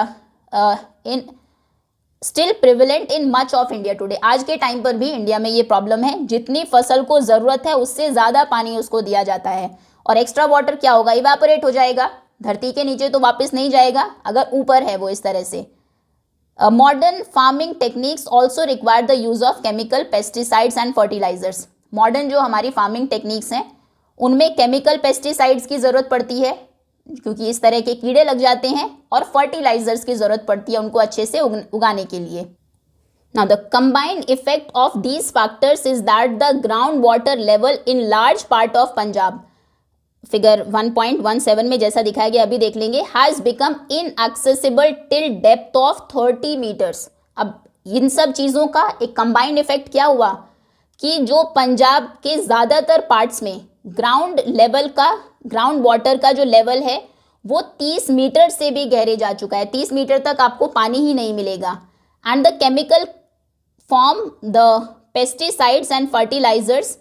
still prevalent in much of India today। आज के टाइम पर भी इंडिया में ये प्रॉब्लम है, जितनी फसल को ज़रूरत है उससे ज़्यादा पानी उसको दिया जाता है, और एक्स्ट्रा वाटर क्या होगा, इवापोरेट हो जाएगा, धरती के नीचे तो वापस नहीं जाएगा अगर ऊपर है वो इस तरह से। Modern farming techniques also require the use of chemical pesticides and fertilisers. Modern जो हमारी फार्मिंग टेक्निक्स हैं उनमें केमिकल पेस्टिसाइड्स की ज़रूरत पड़ती है, क्योंकि इस तरह के कीड़े लग जाते हैं, और फर्टिलाइजर्स की ज़रूरत पड़ती है उनको अच्छे से उगाने के लिए। Now the combined effect of these factors is that the ground water level in large part of Punjab, figure 1.17 में जैसा दिखाया गया अभी देख लेंगे, has become inaccessible till depth of 30 metres. अब इन सब चीज़ों का एक कंबाइंड इफेक्ट क्या हुआ कि जो पंजाब के ज़्यादातर पार्ट्स में ग्राउंड लेवल का, ग्राउंड वाटर का जो लेवल है वो 30 मीटर से भी गहरे जा चुका है। 30 मीटर तक आपको पानी ही नहीं मिलेगा। And the chemical form the pesticides and fertilisers,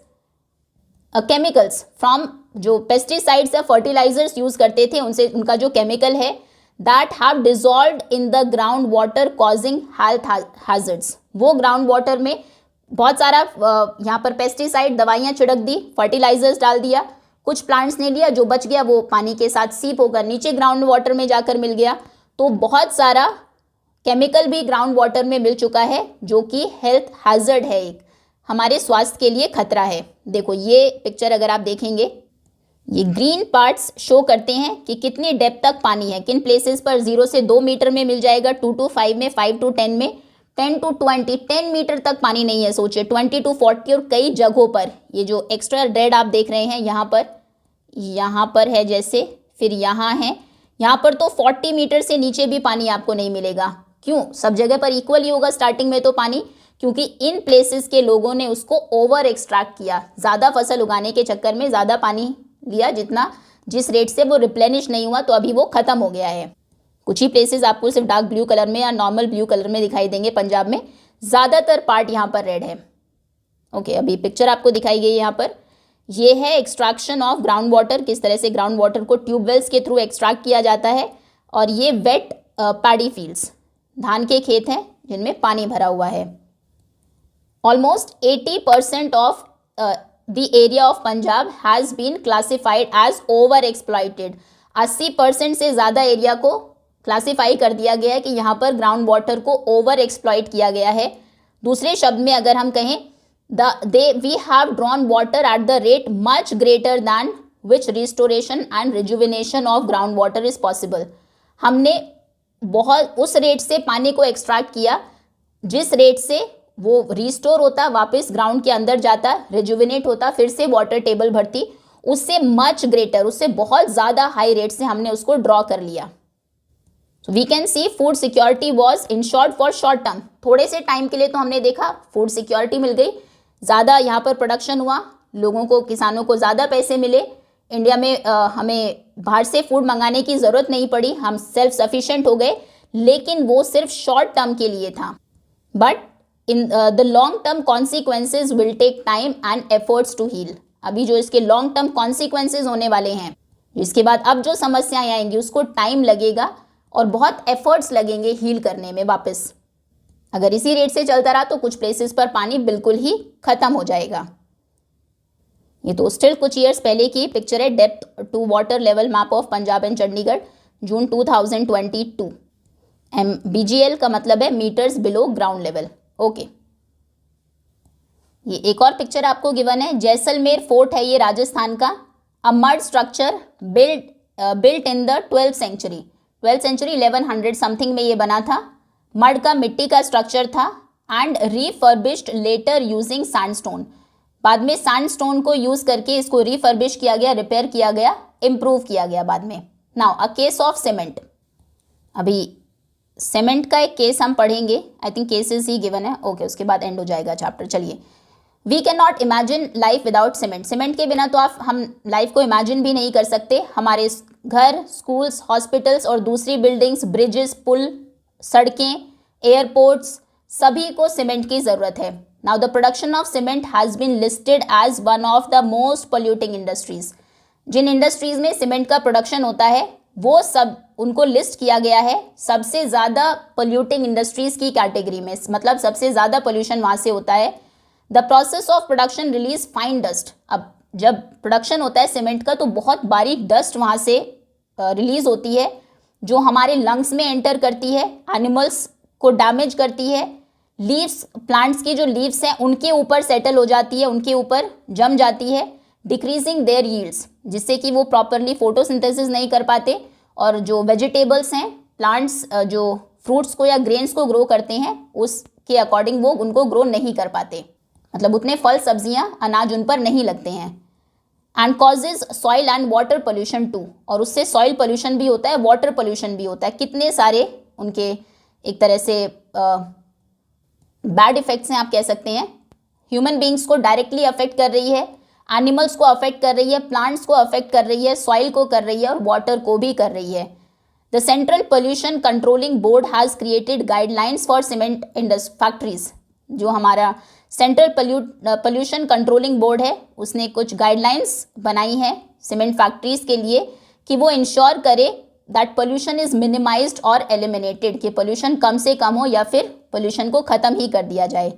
chemicals from जो पेस्टिसाइड्स या फर्टिलाइजर्स यूज़ करते थे उनसे, उनका जो केमिकल है that have dissolved in the ground water causing health hazards. वो ग्राउंड वाटर में बहुत सारा यहाँ पर पेस्टिसाइड दवाइयाँ छिड़क दी, फर्टिलाइजर्स डाल दिया, कुछ प्लांट्स ने लिया, जो बच गया वो पानी के साथ सीप होकर नीचे ग्राउंड वाटर में जाकर मिल गया। तो बहुत सारा केमिकल भी ग्राउंड वाटर में मिल चुका है, जो कि हेल्थ हैजर्ड है, एक हमारे स्वास्थ्य के लिए खतरा है। देखो ये पिक्चर अगर आप देखेंगे, ये ग्रीन पार्ट्स शो करते हैं कि कितनी डेप्थ तक पानी है, किन प्लेसेस पर 0 से 2 मीटर में मिल जाएगा, 2 to 5 में, 5 to 10 में, 10 to 20, 10 मीटर तक पानी नहीं है सोचिए, 20 to 40, और कई जगहों पर ये जो एक्स्ट्रा रेड आप देख रहे हैं यहाँ पर है जैसे, फिर यहाँ है, यहाँ पर तो 40 मीटर से नीचे भी पानी आपको नहीं मिलेगा। क्यों? सब जगह पर इक्वल ही होगा स्टार्टिंग में तो पानी, क्योंकि इन प्लेसेस के लोगों ने उसको ओवर एक्सट्रैक्ट किया, ज़्यादा फसल उगाने के चक्कर में ज़्यादा पानी लिया, जिस रेट से वो रिप्लेनिश नहीं हुआ, तो अभी वो ख़त्म हो गया है। कुछ ही प्लेसेस आपको सिर्फ डार्क ब्लू कलर में या नॉर्मल ब्लू कलर में दिखाई देंगे, पंजाब में ज़्यादातर पार्ट यहाँ पर रेड है। ओके, अभी पिक्चर आपको दिखाई गई यहाँ पर, ये है एक्सट्रैक्शन ऑफ ग्राउंड वाटर, किस तरह से ग्राउंड वाटर को ट्यूबवेल्स के थ्रू एक्सट्रैक्ट किया जाता है। और ये वेट पैडी फील्ड्स, धान के खेत हैं जिनमें पानी भरा हुआ है। Almost 80% of the area of Punjab has been classified as over exploited. 80% से ज़्यादा एरिया को क्लासिफाई कर दिया गया है कि यहाँ पर ग्राउंड वाटर को ओवर एक्सप्लॉइट किया गया है। दूसरे शब्द में अगर हम कहें, we have drawn water at the rate much greater than which restoration and rejuvenation of groundwater is possible। हमने बहुत उस रेट से पानी को एक्सट्रैक्ट किया जिस रेट से वो रिस्टोर होता, वापस ग्राउंड के अंदर जाता, रिजुविनेट होता, फिर से वाटर टेबल बढ़ती, उससे मच ग्रेटर, उससे बहुत ज़्यादा हाई रेट से हमने उसको ड्रॉ कर लिया। So we can see food security was ensured for short term, थोड़े से टाइम के लिए तो हमने देखा फूड सिक्योरिटी मिल गई, ज़्यादा यहाँ पर प्रोडक्शन हुआ, लोगों को, किसानों को ज़्यादा पैसे मिले, इंडिया में हमें बाहर से फूड मंगाने की ज़रूरत नहीं पड़ी, हम सेल्फ सफिशिएंट हो गए, लेकिन वो सिर्फ शॉर्ट टर्म के लिए था। But in the long term consequences will take time and efforts to heal. अभी जो इसके लॉन्ग टर्म कॉन्सिक्वेंसेज होने वाले हैं, इसके बाद अब जो समस्याएं आएंगी उसको टाइम लगेगा और बहुत एफर्ट्स लगेंगे हील करने में वापस। अगर इसी रेट से चलता रहा तो कुछ प्लेसेस पर पानी बिल्कुल ही खत्म हो जाएगा। ये तो स्टिल कुछ ईयर्स पहले की पिक्चर है, depth to water level map of Punjab and Chandigarh, June 2022। BGL का मतलब है meters below ground level. Okay, ये एक और पिक्चर आपको गिवन है, जैसलमेर फोर्ट है ये राजस्थान का, a mud structure built in the 12th century, 1100 something में ये बना था। मड का, मिट्टी का स्ट्रक्चर था and refurbished later using sandstone, बाद में सैंडस्टोन को यूज करके इसको रिफर्बिश किया गया, रिपेयर किया गया, इम्प्रूव किया गया बाद में। Now a case of cement, अभी सीमेंट का एक केस हम पढ़ेंगे, आई थिंक केसेस ही गिवन है। ओके, उसके बाद एंड हो जाएगा चैप्टर। चलिए, we can not imagine life without cement, cement के बिना तो हम लाइफ को इमेजिन भी नहीं कर सकते। हमारे घर, स्कूल्स, हॉस्पिटल्स और दूसरी बिल्डिंग्स, ब्रिजेस, पुल, सड़कें, एयरपोर्ट्स, सभी को सीमेंट की ज़रूरत है। Now the production of cement has been listed as one of the most polluting industries. जिन इंडस्ट्रीज में सीमेंट का प्रोडक्शन होता है वो सब, उनको लिस्ट किया गया है सबसे ज़्यादा पोल्यूटिंग इंडस्ट्रीज की कैटेगरी में, मतलब सबसे ज़्यादा पोल्यूशन वहाँ से होता है। The process of production release fine dust, अब जब प्रोडक्शन होता है सीमेंट का तो बहुत बारीक डस्ट वहाँ से रिलीज होती है जो हमारे लंग्स में एंटर करती है, एनिमल्स को डैमेज करती है, लीव्स, प्लांट्स की जो लीव्स हैं उनके ऊपर सेटल हो जाती है, उनके ऊपर जम जाती है, डिक्रीजिंग देयर यील्ड्स, जिससे कि वो प्रॉपरली फोटोसिंथेसिस नहीं कर पाते, और जो वेजिटेबल्स हैं, प्लांट्स जो फ्रूट्स को या ग्रेन्स को ग्रो करते हैं उसके अकॉर्डिंग वो उनको ग्रो नहीं कर पाते, मतलब उतने फल, सब्जियां, अनाज उन पर नहीं लगते हैं। And causes soil and water pollution too, और उससे सॉइल पोल्यूशन भी होता है, वाटर पोल्यूशन भी होता है। कितने सारे उनके एक तरह से बैड इफेक्ट्स हैं आप कह सकते हैं। ह्यूमन बींग्स को डायरेक्टली अफेक्ट कर रही है, एनिमल्स को अफेक्ट कर रही है, प्लांट्स को अफेक्ट कर रही है, सॉइल को कर रही है और वाटर को भी कर रही है। The central pollution controlling board has created guidelines for cement factories. जो हमारा सेंट्रल पोल्यूशन कंट्रोलिंग बोर्ड है उसने कुछ गाइडलाइंस बनाई हैं सीमेंट फैक्ट्रीज के लिए कि वो इंश्योर करे दैट पोल्यूशन इज मिनिमाइज्ड और एलिमिनेटेड, कि पोल्यूशन कम से कम हो या फिर पोल्यूशन को ख़त्म ही कर दिया जाए।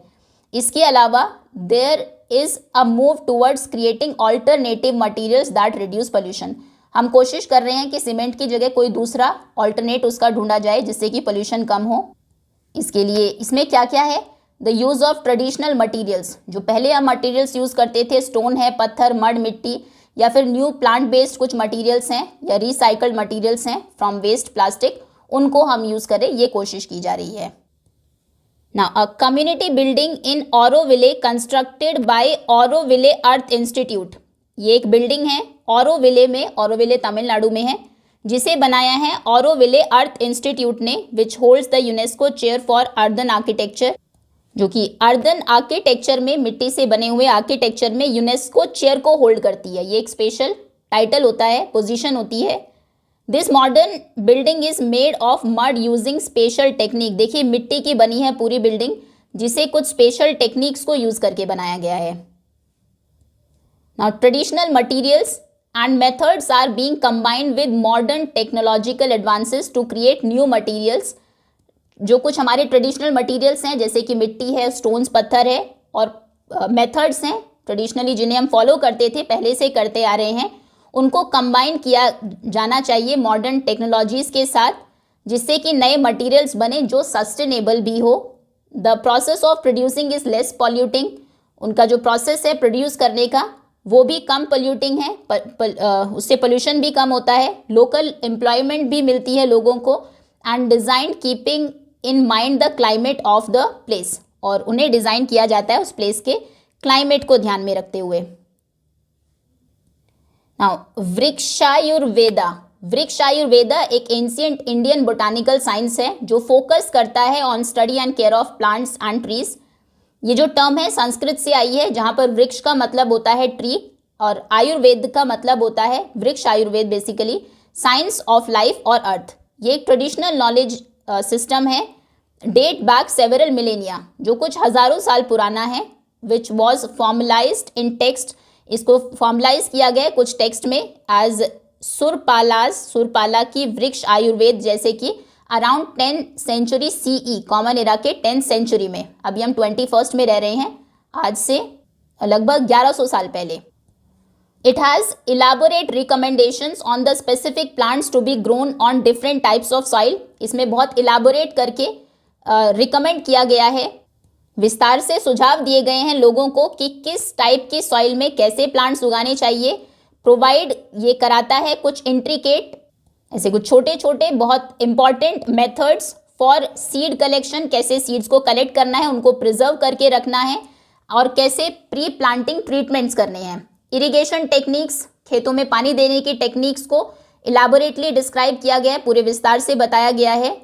इसके अलावा there is a move towards creating alternative materials that reduce pollution. हम कोशिश कर रहे हैं कि सीमेंट की जगह कोई दूसरा ऑल्टरनेट उसका ढूंढा जाए जिससे कि पोल्यूशन कम हो। इसके लिए इसमें क्या क्या है, the use of traditional materials, जो पहले हम मटीरियल्स यूज़ करते थे, स्टोन है, पत्थर, मड, मिट्टी, या फिर न्यू प्लांट बेस्ड कुछ मटीरियल्स हैं या रिसाइकल्ड मटीरियल्स हैं फ्रॉम वेस्ट प्लास्टिक, उनको हम यूज़ करें, ये कोशिश की जा रही है। Now, a community building in Auroville constructed by Auroville Earth Institute, ये एक बिल्डिंग है ऑरोविले में, ऑरोविले तमिलनाडु में है, जिसे बनाया है ऑरोविले अर्थ इंस्टीट्यूट ने, विच holds the UNESCO chair for earthen architecture, जो कि अर्दन आर्किटेक्चर में, मिट्टी से बने हुए आर्किटेक्चर में यूनेस्को चेयर को होल्ड करती है। ये एक स्पेशल टाइटल होता है, पोजीशन होती है। This modern building is made of mud using special technique, देखिए मिट्टी की बनी है पूरी बिल्डिंग, जिसे कुछ स्पेशल टेक्निक्स को यूज करके बनाया गया है। Now traditional materials and methods are being combined with modern technological advances to create new materials. जो कुछ हमारे ट्रेडिशनल मटीरियल्स हैं जैसे कि मिट्टी है, स्टोन्स, पत्थर है, और मेथड्स हैं ट्रेडिशनली जिन्हें हम फॉलो करते थे, पहले से करते आ रहे हैं, उनको कंबाइन किया जाना चाहिए मॉडर्न टेक्नोलॉजीज़ के साथ, जिससे कि नए मटेरियल्स बने जो सस्टेनेबल भी हो। The process of producing is less polluting, उनका जो प्रोसेस है प्रोड्यूस करने का वो भी कम पोल्यूटिंग है, उससे पोल्यूशन भी कम होता है, लोकल एम्प्लॉयमेंट भी मिलती है लोगों को, and design keeping in mind the climate of the place, और उन्हें डिज़ाइन किया जाता है उस प्लेस के क्लाइमेट को ध्यान में रखते हुए। नाउ वृक्षायुर्वेदा। वृक्षायुर्वेदा एक एंशिएंट इंडियन बोटानिकल साइंस है जो फोकस करता है on study and care of plants and trees. ये जो टर्म है संस्कृत से आई है, जहाँ पर वृक्ष का मतलब होता है ट्री और आयुर्वेद का मतलब होता है वृक्ष Ayurveda, basically science of life और अर्थ। ये एक ट्रेडिशनल नॉलेज सिस्टम है, डेट बैक सेवरल मिलेनिया, जो कुछ हजारों साल पुराना है, which was formalised in text. इसको फॉर्मलाइज किया गया कुछ टेक्स्ट में एज सुरपाला की वृक्ष आयुर्वेद, जैसे कि around 10th century CE, common era के 10th सेंचुरी में। अभी हम 21st में रह रहे हैं, आज से लगभग 1100 साल पहले। It has elaborate recommendations on the specific plants to be grown on different types of soil। इसमें बहुत elaborate करके रिकमेंड किया गया है, विस्तार से सुझाव दिए गए हैं लोगों को कि किस टाइप की सॉइल में कैसे प्लांट्स उगाने चाहिए। प्रोवाइड ये कराता है कुछ इंट्रिकेट, ऐसे कुछ छोटे छोटे बहुत important methods for seed collection, कैसे सीड्स को कलेक्ट करना है, उनको प्रिजर्व करके रखना है और कैसे प्री प्लांटिंग ट्रीटमेंट्स करने हैं। इरिगेशन टेक्निक्स, खेतों में पानी देने की टेक्निक्स को इलाबोरेटली डिस्क्राइब किया गया है, पूरे विस्तार से बताया गया है,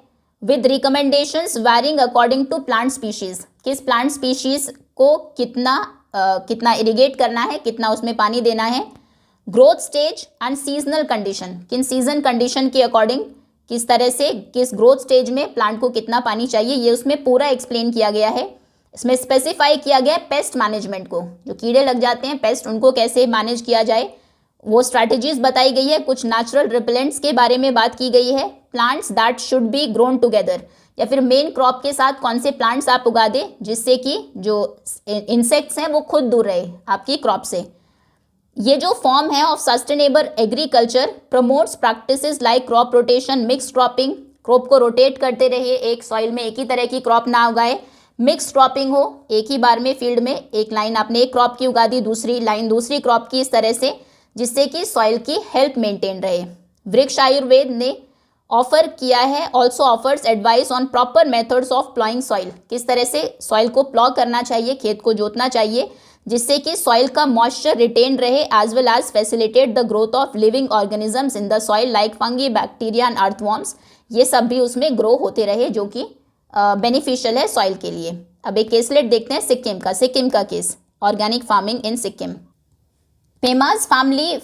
with recommendations varying according to plant species. किस प्लांट स्पीशीज को कितना इरिगेट करना है, कितना उसमें पानी देना है। Growth stage and seasonal condition, किन सीजन कंडीशन के अकॉर्डिंग किस तरह से किस ग्रोथ स्टेज में प्लांट को कितना पानी चाहिए, ये उसमें पूरा एक्सप्लेन किया गया है। इसमें स्पेसिफाई किया गया है पेस्ट मैनेजमेंट को, जो कीड़े लग जाते हैं पेस्ट, उनको कैसे मैनेज किया जाए, वो स्ट्रैटेजीज बताई गई है। कुछ नेचुरल रिपेलेंट्स के बारे में बात की गई है। Plants that should be grown together, या फिर मेन क्रॉप के साथ कौन से प्लांट्स आप उगा दें जिससे कि जो इंसेक्ट्स हैं वो खुद दूर रहे आपकी क्रॉप से। ये जो फॉर्म है of sustainable agriculture promotes practices like crop rotation, mix cropping, crop को रोटेट करते रहिए, एक सॉइल में एक ही तरह की क्रॉप ना उगाए, मिक्स क्रॉपिंग हो, एक ही बार में फील्ड में एक लाइन आपने एक क्रॉप की उगा दी, दूसरी लाइन दूसरी क्रॉप की, इस तरह से, जिससे कि सॉइल की हेल्थ मेंटेन रहे। वृक्ष आयुर्वेद ने ऑफर किया है, also offers advice on proper methods of ploughing soil, किस तरह से सॉइल को प्लॉ करना चाहिए, खेत को जोतना चाहिए, जिससे कि सॉइल का मॉइस्चर रिटेन रहे, as well as facilitate the growth of living organisms in the soil like fungi, bacteria and earthworms. ये सब भी उसमें ग्रो होते रहे, जो कि बेनिफिशियल है सॉइल के लिए। अब एक केसलेट देखते हैं सिक्किम का case, organic farming in Sikkim. Pema's family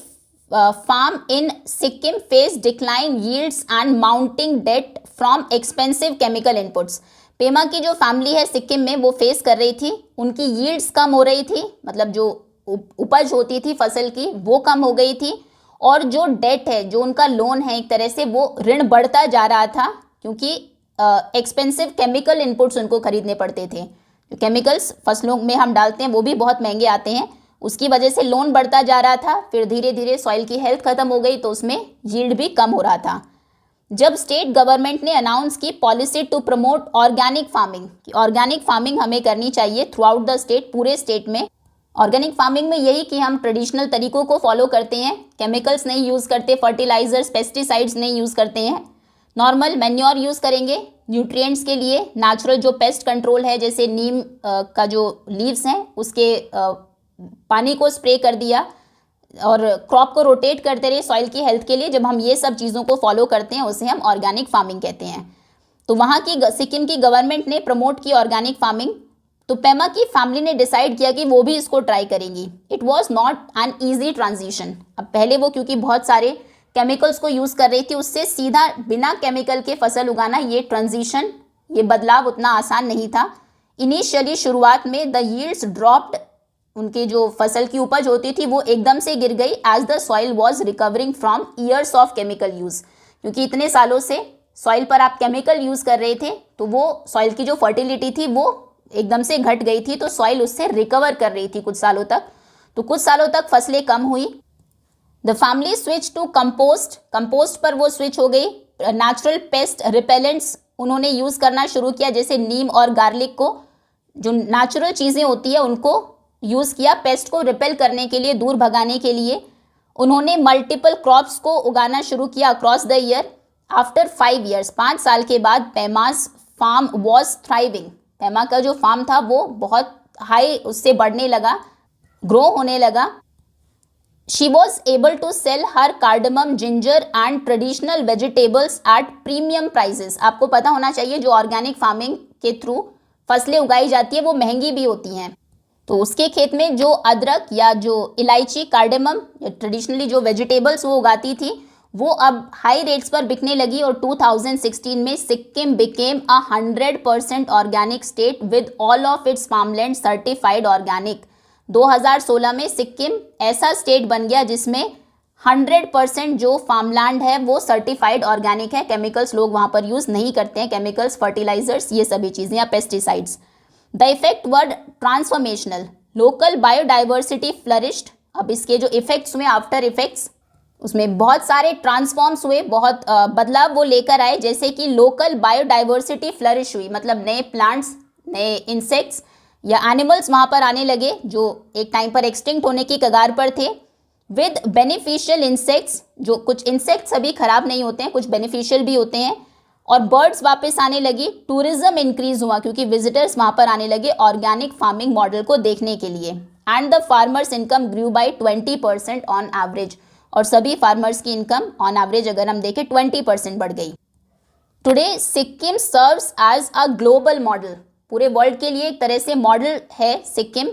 farm in Sikkim face decline yields and mounting debt from expensive chemical inputs. Pema की जो फैमिली है सिक्किम में, वो फेस कर रही थी, उनकी यील्ड्स कम हो रही थी, मतलब जो उपज होती थी फसल की वो कम हो गई थी, और जो डेट है, जो उनका लोन है एक तरह से, वो ऋण बढ़ता जा रहा था, क्योंकि एक्सपेंसिव केमिकल इनपुट्स उनको खरीदने पड़ते थे। जो केमिकल्स फसलों में हम डालते हैं वो भी बहुत महंगे आते हैं, उसकी वजह से लोन बढ़ता जा रहा था। फिर धीरे धीरे सॉइल की हेल्थ खत्म हो गई तो उसमें यील्ड भी कम हो रहा था। जब स्टेट गवर्नमेंट ने अनाउंस की policy to promote organic farming, कि ऑर्गेनिक फार्मिंग हमें करनी चाहिए थ्रू आउट द स्टेट, पूरे स्टेट में। ऑर्गेनिक फार्मिंग में यही कि हम ट्रेडिशनल तरीकों को फॉलो करते हैं, केमिकल्स नहीं यूज़ करते, फर्टिलाइजर्स पेस्टिसाइड्स नहीं यूज़ करते हैं, नॉर्मल मैन्योर यूज़ करेंगे न्यूट्रिएंट्स के लिए। नेचुरल जो पेस्ट कंट्रोल है, जैसे नीम का जो लीव्स हैं उसके पानी को स्प्रे कर दिया, और क्रॉप को रोटेट करते रहे सॉइल की हेल्थ के लिए। जब हम ये सब चीज़ों को फॉलो करते हैं उसे हम ऑर्गेनिक फार्मिंग कहते हैं। तो वहाँ की सिक्किम की गवर्नमेंट ने प्रमोट की ऑर्गेनिक फार्मिंग, तो पेमा की फैमिली ने डिसाइड किया कि वो भी इसको ट्राई करेंगी। It was not an easy transition. अब पहले वो क्योंकि बहुत सारे केमिकल्स को यूज़ कर रही थी, उससे सीधा बिना केमिकल के फसल उगाना, ये ट्रांजिशन, ये बदलाव उतना आसान नहीं था। इनिशियली शुरुआत में द यील्ड्स ड्रॉप्ड, उनकी जो फसल की उपज होती थी वो एकदम से गिर गई, as the soil was recovering from years of chemical use, क्योंकि इतने सालों से सॉइल पर आप केमिकल यूज़ कर रहे थे, तो वो सॉइल की जो फर्टिलिटी थी वो एकदम से घट गई थी, तो सॉइल उससे रिकवर कर रही थी कुछ सालों तक। तो कुछ सालों तक फसलें कम हुई। The family switch to compost पर वो स्विच हो गई। नेचुरल पेस्ट रिपेलेंट्स उन्होंने यूज़ करना शुरू किया, जैसे नीम और गार्लिक को, जो नेचुरल चीज़ें होती है उनको यूज़ किया पेस्ट को रिपेल करने के लिए, दूर भगाने के लिए। उन्होंने मल्टीपल क्रॉप्स को उगाना शुरू किया across the year. After 5 years, 5 साल के बाद पेमास फार्म वॉज थ्राइविंग, पेमा का जो फार्म था वो बहुत हाई उससे बढ़ने लगा, ग्रो होने लगा। She was able to sell her cardamom, ginger and traditional vegetables at premium prices. आपको पता होना चाहिए जो ऑर्गेनिक फार्मिंग के थ्रू फसलें उगाई जाती है वो महंगी भी होती हैं। तो उसके खेत में जो अदरक या जो इलायची, कार्डेमम या ट्रेडिशनली जो वेजिटेबल्स वो उगाती थी वो अब हाई रेट्स पर बिकने लगी और 2016 में Sikkim became a 100% organic state with all of its farmland certified organic. 2016 में सिक्किम ऐसा स्टेट बन गया जिसमें 100% जो फार्मलैंड है वो सर्टिफाइड ऑर्गेनिक है। केमिकल्स लोग वहाँ पर यूज़ नहीं करते हैं, केमिकल्स, फर्टिलाइजर्स, ये सभी चीज़ें या pesticides. The effect were transformational, local biodiversity flourished. अब इसके जो इफेक्ट्स हुए, आफ्टर इफेक्ट्स, उसमें बहुत सारे ट्रांसफॉर्म्स हुए, बहुत बदलाव वो लेकर आए। जैसे कि लोकल बायोडाइवर्सिटी फ्लरिश हुई, मतलब नए प्लांट्स, नए इंसेक्ट्स या एनिमल्स वहाँ पर आने लगे जो एक टाइम पर एक्सटिंक्ट होने की कगार पर थे। विद बेनिफिशियल इंसेक्ट्स, जो कुछ इंसेक्ट्स अभी खराब नहीं होते हैं, कुछ बेनिफिशियल भी होते हैं। और बर्ड्स वापस आने लगी। टूरिज्म इंक्रीज हुआ क्योंकि विजिटर्स वहाँ पर आने लगे ऑर्गेनिक फार्मिंग मॉडल को देखने के लिए। And the farmers income grew by 20% on average, और सभी फार्मर्स की इनकम ऑन एवरेज अगर हम देखें 20% बढ़ गई। Today Sikkim serves as a global model, पूरे वर्ल्ड के लिए एक तरह से मॉडल है सिक्किम,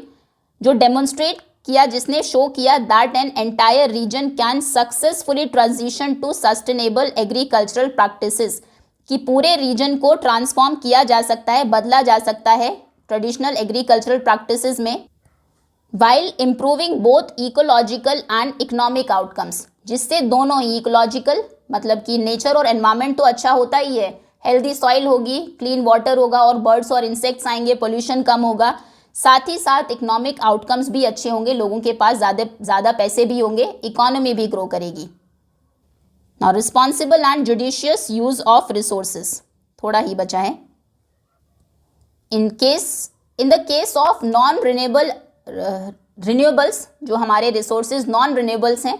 जो डेमोन्स्ट्रेट किया, जिसने शो किया that an entire region can successfully transition to sustainable agricultural practices, कि पूरे रीजन को ट्रांसफॉर्म किया जा सकता है, बदला जा सकता है ट्रेडिशनल एग्रीकल्चरल प्रैक्टिसेस में, while improving both ecological and economic outcomes, जिससे दोनों ही इकोलॉजिकल मतलब कि नेचर और एनवायरनमेंट तो अच्छा होता ही है, हेल्दी सॉइल होगी, क्लीन वाटर होगा और बर्ड्स और इंसेक्ट्स आएंगे, पोल्यूशन कम होगा, साथ ही साथ इकोनॉमिक आउटकम्स भी अच्छे होंगे, लोगों के पास ज़्यादा पैसे भी होंगे, इकोनॉमी भी ग्रो करेगी। Now responsible and judicious use of resources, थोड़ा ही बचा है। in the case of non renewables, जो हमारे resources non renewables हैं,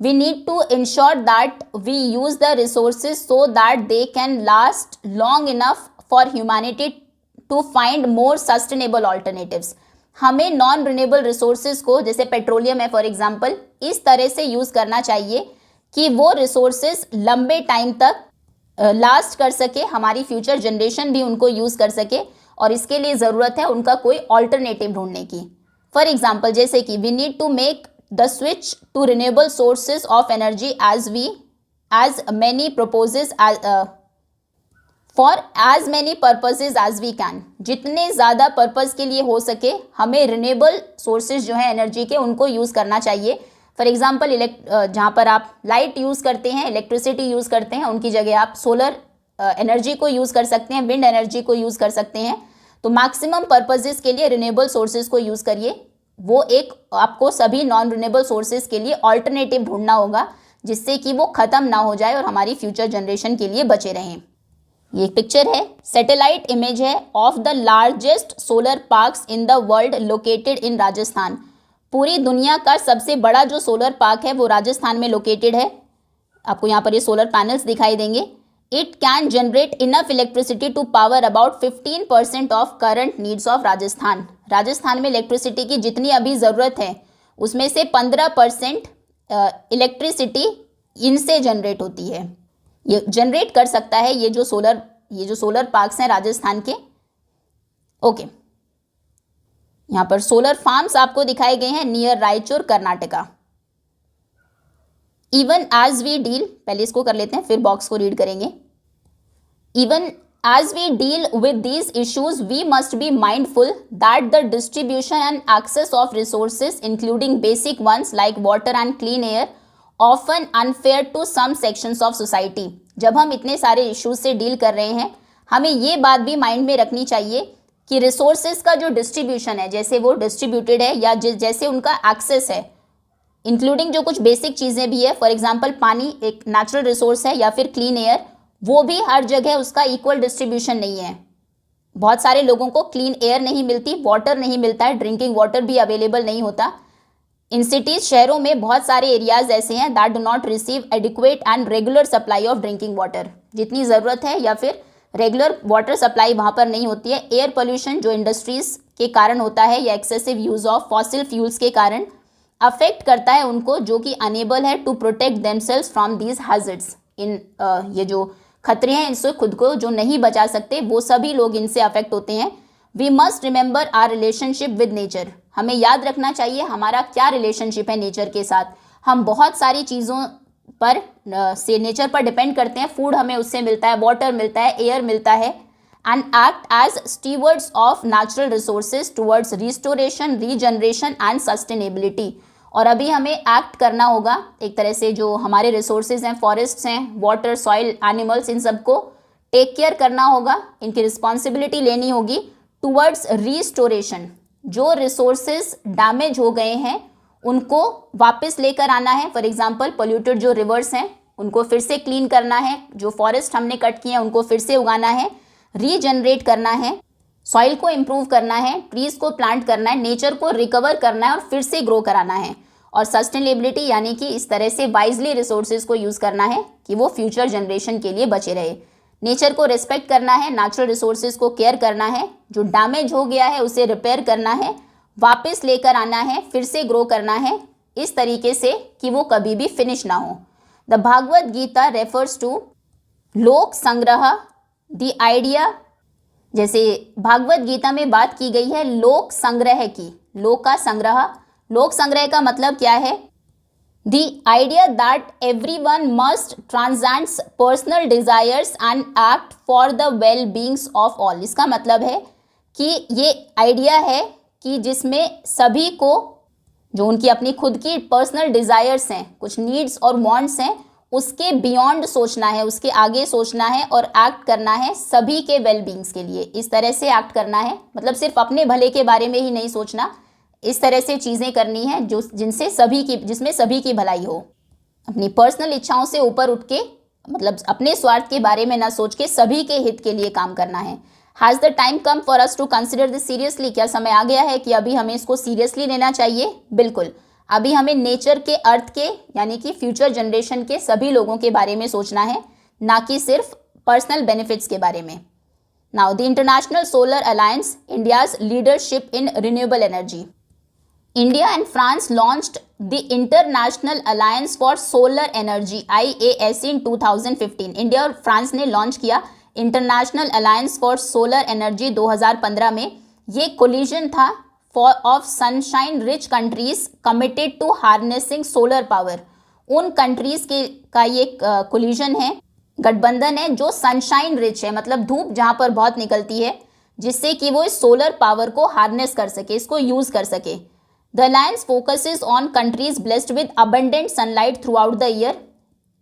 we need to ensure that we use the resources so that they can last long enough for humanity to find more sustainable alternatives। हमें non renewable resources को, जैसे petroleum है for example, इस तरह से use करना चाहिए कि वो रिसोर्सेज लंबे टाइम तक लास्ट कर सके, हमारी फ्यूचर जनरेशन भी उनको यूज़ कर सके, और इसके लिए ज़रूरत है उनका कोई ऑल्टरनेटिव ढूंढने की। फॉर एग्जांपल जैसे कि we need to make the switch to renewable sources of energy as many proposes for as many purposes as we can, जितने ज़्यादा पर्पज़ के लिए हो सके हमें रिन्यूएबल सोर्सेज जो है एनर्जी के उनको यूज़ करना चाहिए। फॉर एग्जाम्पल जहाँ पर आप लाइट यूज़ करते हैं, इलेक्ट्रिसिटी यूज़ करते हैं, उनकी जगह आप सोलर एनर्जी को यूज़ कर सकते हैं, विंड एनर्जी को यूज़ कर सकते हैं। तो मैक्सिमम पर्पसेस के लिए रिन्यूएबल सोर्सेज को यूज़ करिए। वो एक आपको सभी नॉन रिन्यूएबल सोर्सेज के लिए ऑल्टरनेटिव ढूंढना होगा जिससे कि वो ख़त्म ना हो जाए और हमारी फ्यूचर जनरेशन के लिए बचे रहें। ये एक पिक्चर है, सैटेलाइट इमेज है of the largest solar parks in the world located in Rajasthan. पूरी दुनिया का सबसे बड़ा जो सोलर पार्क है वो राजस्थान में लोकेटेड है। आपको यहाँ पर ये सोलर पैनल्स दिखाई देंगे। It can generate enough electricity to power about 15% of current needs of Rajasthan. Rajasthan में इलेक्ट्रिसिटी की जितनी अभी ज़रूरत है उसमें से 15% इलेक्ट्रिसिटी इनसे जनरेट होती है, ये जनरेट कर सकता है ये जो सोलर पार्क्स हैं राजस्थान के। ओके, यहाँ पर सोलर फार्म्स आपको दिखाए गए हैं near Raichur, Karnataka. Even as we deal, पहले इसको कर लेते हैं फिर बॉक्स को रीड करेंगे। Even as we deal with these issues we must be mindful that the distribution and access of resources including basic ones like water and clean air often unfair to some sections of society. जब हम इतने सारे issues से deal कर रहे हैं हमें ये बात भी माइंड में रखनी चाहिए कि रिसोर्सेज का जो डिस्ट्रीब्यूशन है, जैसे वो डिस्ट्रीब्यूटेड है या जैसे उनका एक्सेस है, इंक्लूडिंग जो कुछ बेसिक चीज़ें भी है, फॉर एग्जांपल पानी एक नेचुरल रिसोर्स है, या फिर क्लीन एयर, वो भी हर जगह उसका इक्वल डिस्ट्रीब्यूशन नहीं है। बहुत सारे लोगों को क्लीन एयर नहीं मिलती, वाटर नहीं मिलता है, ड्रिंकिंग वाटर भी अवेलेबल नहीं होता। इन सिटीज़, शहरों में बहुत सारे एरियाज ऐसे हैं that do not receive adequate and regular supply of drinking water. जितनी ज़रूरत है या फिर रेगुलर वाटर सप्लाई वहाँ पर नहीं होती है। एयर पोल्यूशन जो इंडस्ट्रीज़ के कारण होता है या excessive use of fossil fuels के कारण अफेक्ट करता है उनको, जो कि अनेबल है to protect themselves from these hazards. इन ये जो खतरे हैं इनसे खुद को जो नहीं बचा सकते वो सभी लोग इनसे अफेक्ट होते हैं। We must remember our relationship with nature. हमें याद रखना चाहिए हमारा क्या रिलेशनशिप है नेचर के साथ। हम बहुत सारी चीज़ों पर से नेचर पर डिपेंड करते हैं। फूड हमें उससे मिलता है, वाटर मिलता है, एयर मिलता है। And act as stewards of natural resources towards restoration, regeneration and sustainability. और अभी हमें एक्ट करना होगा एक तरह से, जो हमारे रिसोर्सेज हैं, फॉरेस्ट्स हैं, वाटर, सॉइल, एनिमल्स, इन सबको टेक केयर करना होगा, इनकी रिस्पॉन्सिबिलिटी लेनी होगी टुवर्ड्स रिस्टोरेशन। जो रिसोर्सेज डैमेज हो गए हैं उनको वापस लेकर आना है। फॉर एग्जांपल पोल्यूटेड जो रिवर्स हैं उनको फिर से क्लीन करना है, जो फॉरेस्ट हमने कट किए हैं उनको फिर से उगाना है, रीजनरेट करना है, सॉइल को इम्प्रूव करना है, ट्रीज को प्लांट करना है, नेचर को रिकवर करना है और फिर से ग्रो कराना है। और सस्टेनेबिलिटी यानी कि इस तरह से वाइजली रिसोर्सेज को यूज़ करना है कि वो फ्यूचर जनरेशन के लिए बचे रहे। नेचर को रिस्पेक्ट करना है, नेचुरल रिसोर्सेज को केयर करना है, जो डैमेज हो गया है उसे रिपेयर करना है, वापस लेकर आना है, फिर से ग्रो करना है इस तरीके से कि वो कभी भी फिनिश ना हो। The Bhagavad Gita refers to lok sangrah, the idea. जैसे भागवत गीता में बात की गई है लोक संग्रह की, लोक का संग्रह। लोक संग्रह का मतलब क्या है? The idea that everyone must transcends personal desires and act for the well beings of all. इसका मतलब है कि ये आइडिया है कि जिसमें सभी को जो उनकी अपनी खुद की पर्सनल डिजायर्स हैं, कुछ नीड्स और वांट्स हैं, उसके बियॉन्ड सोचना है, उसके आगे सोचना है और एक्ट करना है सभी के वेल बींग्स के लिए। इस तरह से एक्ट करना है, मतलब सिर्फ अपने भले के बारे में ही नहीं सोचना, इस तरह से चीज़ें करनी है जो जिसमें सभी की भलाई हो। अपनी पर्सनल इच्छाओं से ऊपर उठ के, मतलब अपने स्वार्थ के बारे में ना सोच के सभी के हित के लिए काम करना है। Has the time come for us to consider this seriously. क्या समय आ गया है कि अभी हमें इसको सीरियसली लेना चाहिए? बिल्कुल। अभी हमें नेचर के, अर्थ के, यानी कि फ्यूचर जनरेशन के सभी लोगों के बारे में सोचना है, ना कि सिर्फ पर्सनल बेनिफिट्स के बारे में। Now the international solar alliance, India's leadership in renewable energy. India and France launched the International Alliance for Solar Energy IASE in 2015। India और फ्रांस ने लॉन्च किया international alliance for solar energy 2015 में। ये coalition था of sunshine rich countries committed to harnessing solar power. उन countries का ये collision है, गठबंधन है जो सनशाइन रिच है, मतलब धूप जहाँ पर बहुत निकलती है, जिससे कि वो इस सोलर पावर को हार्नेस कर सके, इसको यूज़ कर सके। The alliance focuses on countries blessed with abundant sunlight throughout the year।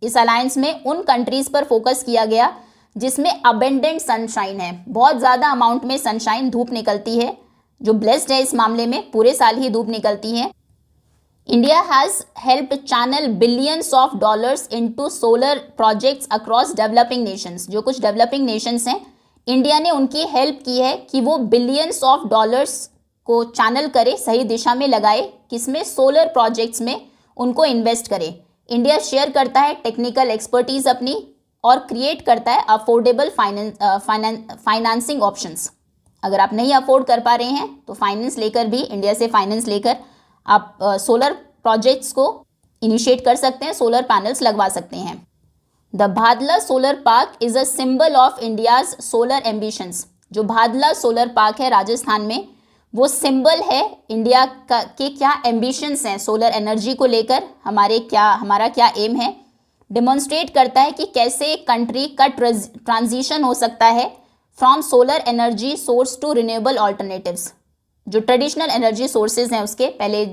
इस अलायंस में उन कंट्रीज पर फोकस किया गया जिसमें अबेंडेंट सनशाइन है, बहुत ज़्यादा अमाउंट में सनशाइन, धूप निकलती है, जो ब्लेस्ड है इस मामले में, पूरे साल ही धूप निकलती है। India has helped channel billions of dollars into solar projects across developing Nations. जो कुछ डेवलपिंग नेशंस हैं, इंडिया ने उनकी हेल्प की है कि वो बिलियंस ऑफ डॉलर्स को चैनल करे, सही दिशा में लगाए, किसमें? सोलर प्रोजेक्ट्स में उनको इन्वेस्ट करे। इंडिया शेयर करता है टेक्निकल एक्सपर्टीज अपनी और क्रिएट करता है अफोर्डेबल फाइनेंसिंग ऑप्शंस। अगर आप नहीं अफोर्ड कर पा रहे हैं तो फाइनेंस लेकर भी, इंडिया से फाइनेंस लेकर आप सोलर प्रोजेक्ट्स को इनिशिएट कर सकते हैं, सोलर पैनल्स लगवा सकते हैं। The Bhadla solar park is a symbol of India's solar ambitions. जो भादला सोलर पार्क है राजस्थान में, वो सिंबल है इंडिया के क्या एम्बिशंस हैं सोलर एनर्जी को लेकर, हमारा क्या एम है। डिमॉन्स्ट्रेट करता है कि कैसे एक कंट्री का ट्रांजिशन हो सकता है from solar energy source to renewable alternatives. जो ट्रेडिशनल एनर्जी सोर्सेज हैं उसके, पहले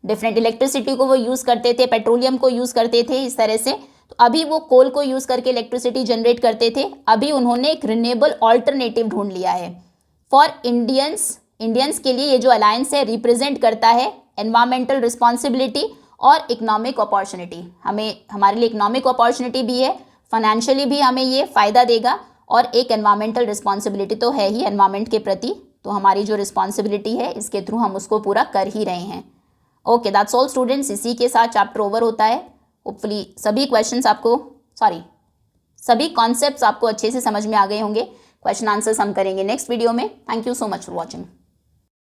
डिफरेंट इलेक्ट्रिसिटी को वो यूज़ करते थे, पेट्रोलियम को यूज़ करते थे इस तरह से, तो अभी वो कोल को यूज़ करके इलेक्ट्रिसिटी जनरेट करते थे। अभी उन्होंने एक रिन्यूएबल ऑल्टरनेटिव ढूंढ लिया है। फॉर इंडियंस के लिए ये जो अलायंस है रिप्रेजेंट करता है एनवायरमेंटल रिस्पॉन्सिबिलिटी और इकोनॉमिक अपॉर्चुनिटी। हमारे लिए इकोनॉमिक अपॉर्चुनिटी भी है, फाइनेंशियली भी हमें ये फ़ायदा देगा, और एक एनवायरमेंटल रिस्पॉन्सिबिलिटी तो है ही एनवायरमेंट के प्रति, तो हमारी जो रिस्पॉन्सिबिलिटी है इसके थ्रू हम उसको पूरा कर ही रहे हैं। Okay, that's all students. इसी के साथ चैप्टर ओवर होता है। होपफुली सभी सभी कॉन्सेप्ट्स आपको अच्छे से समझ में आ गए होंगे। क्वेश्चन आंसर्स हम करेंगे नेक्स्ट वीडियो में। Thank you so much for watching.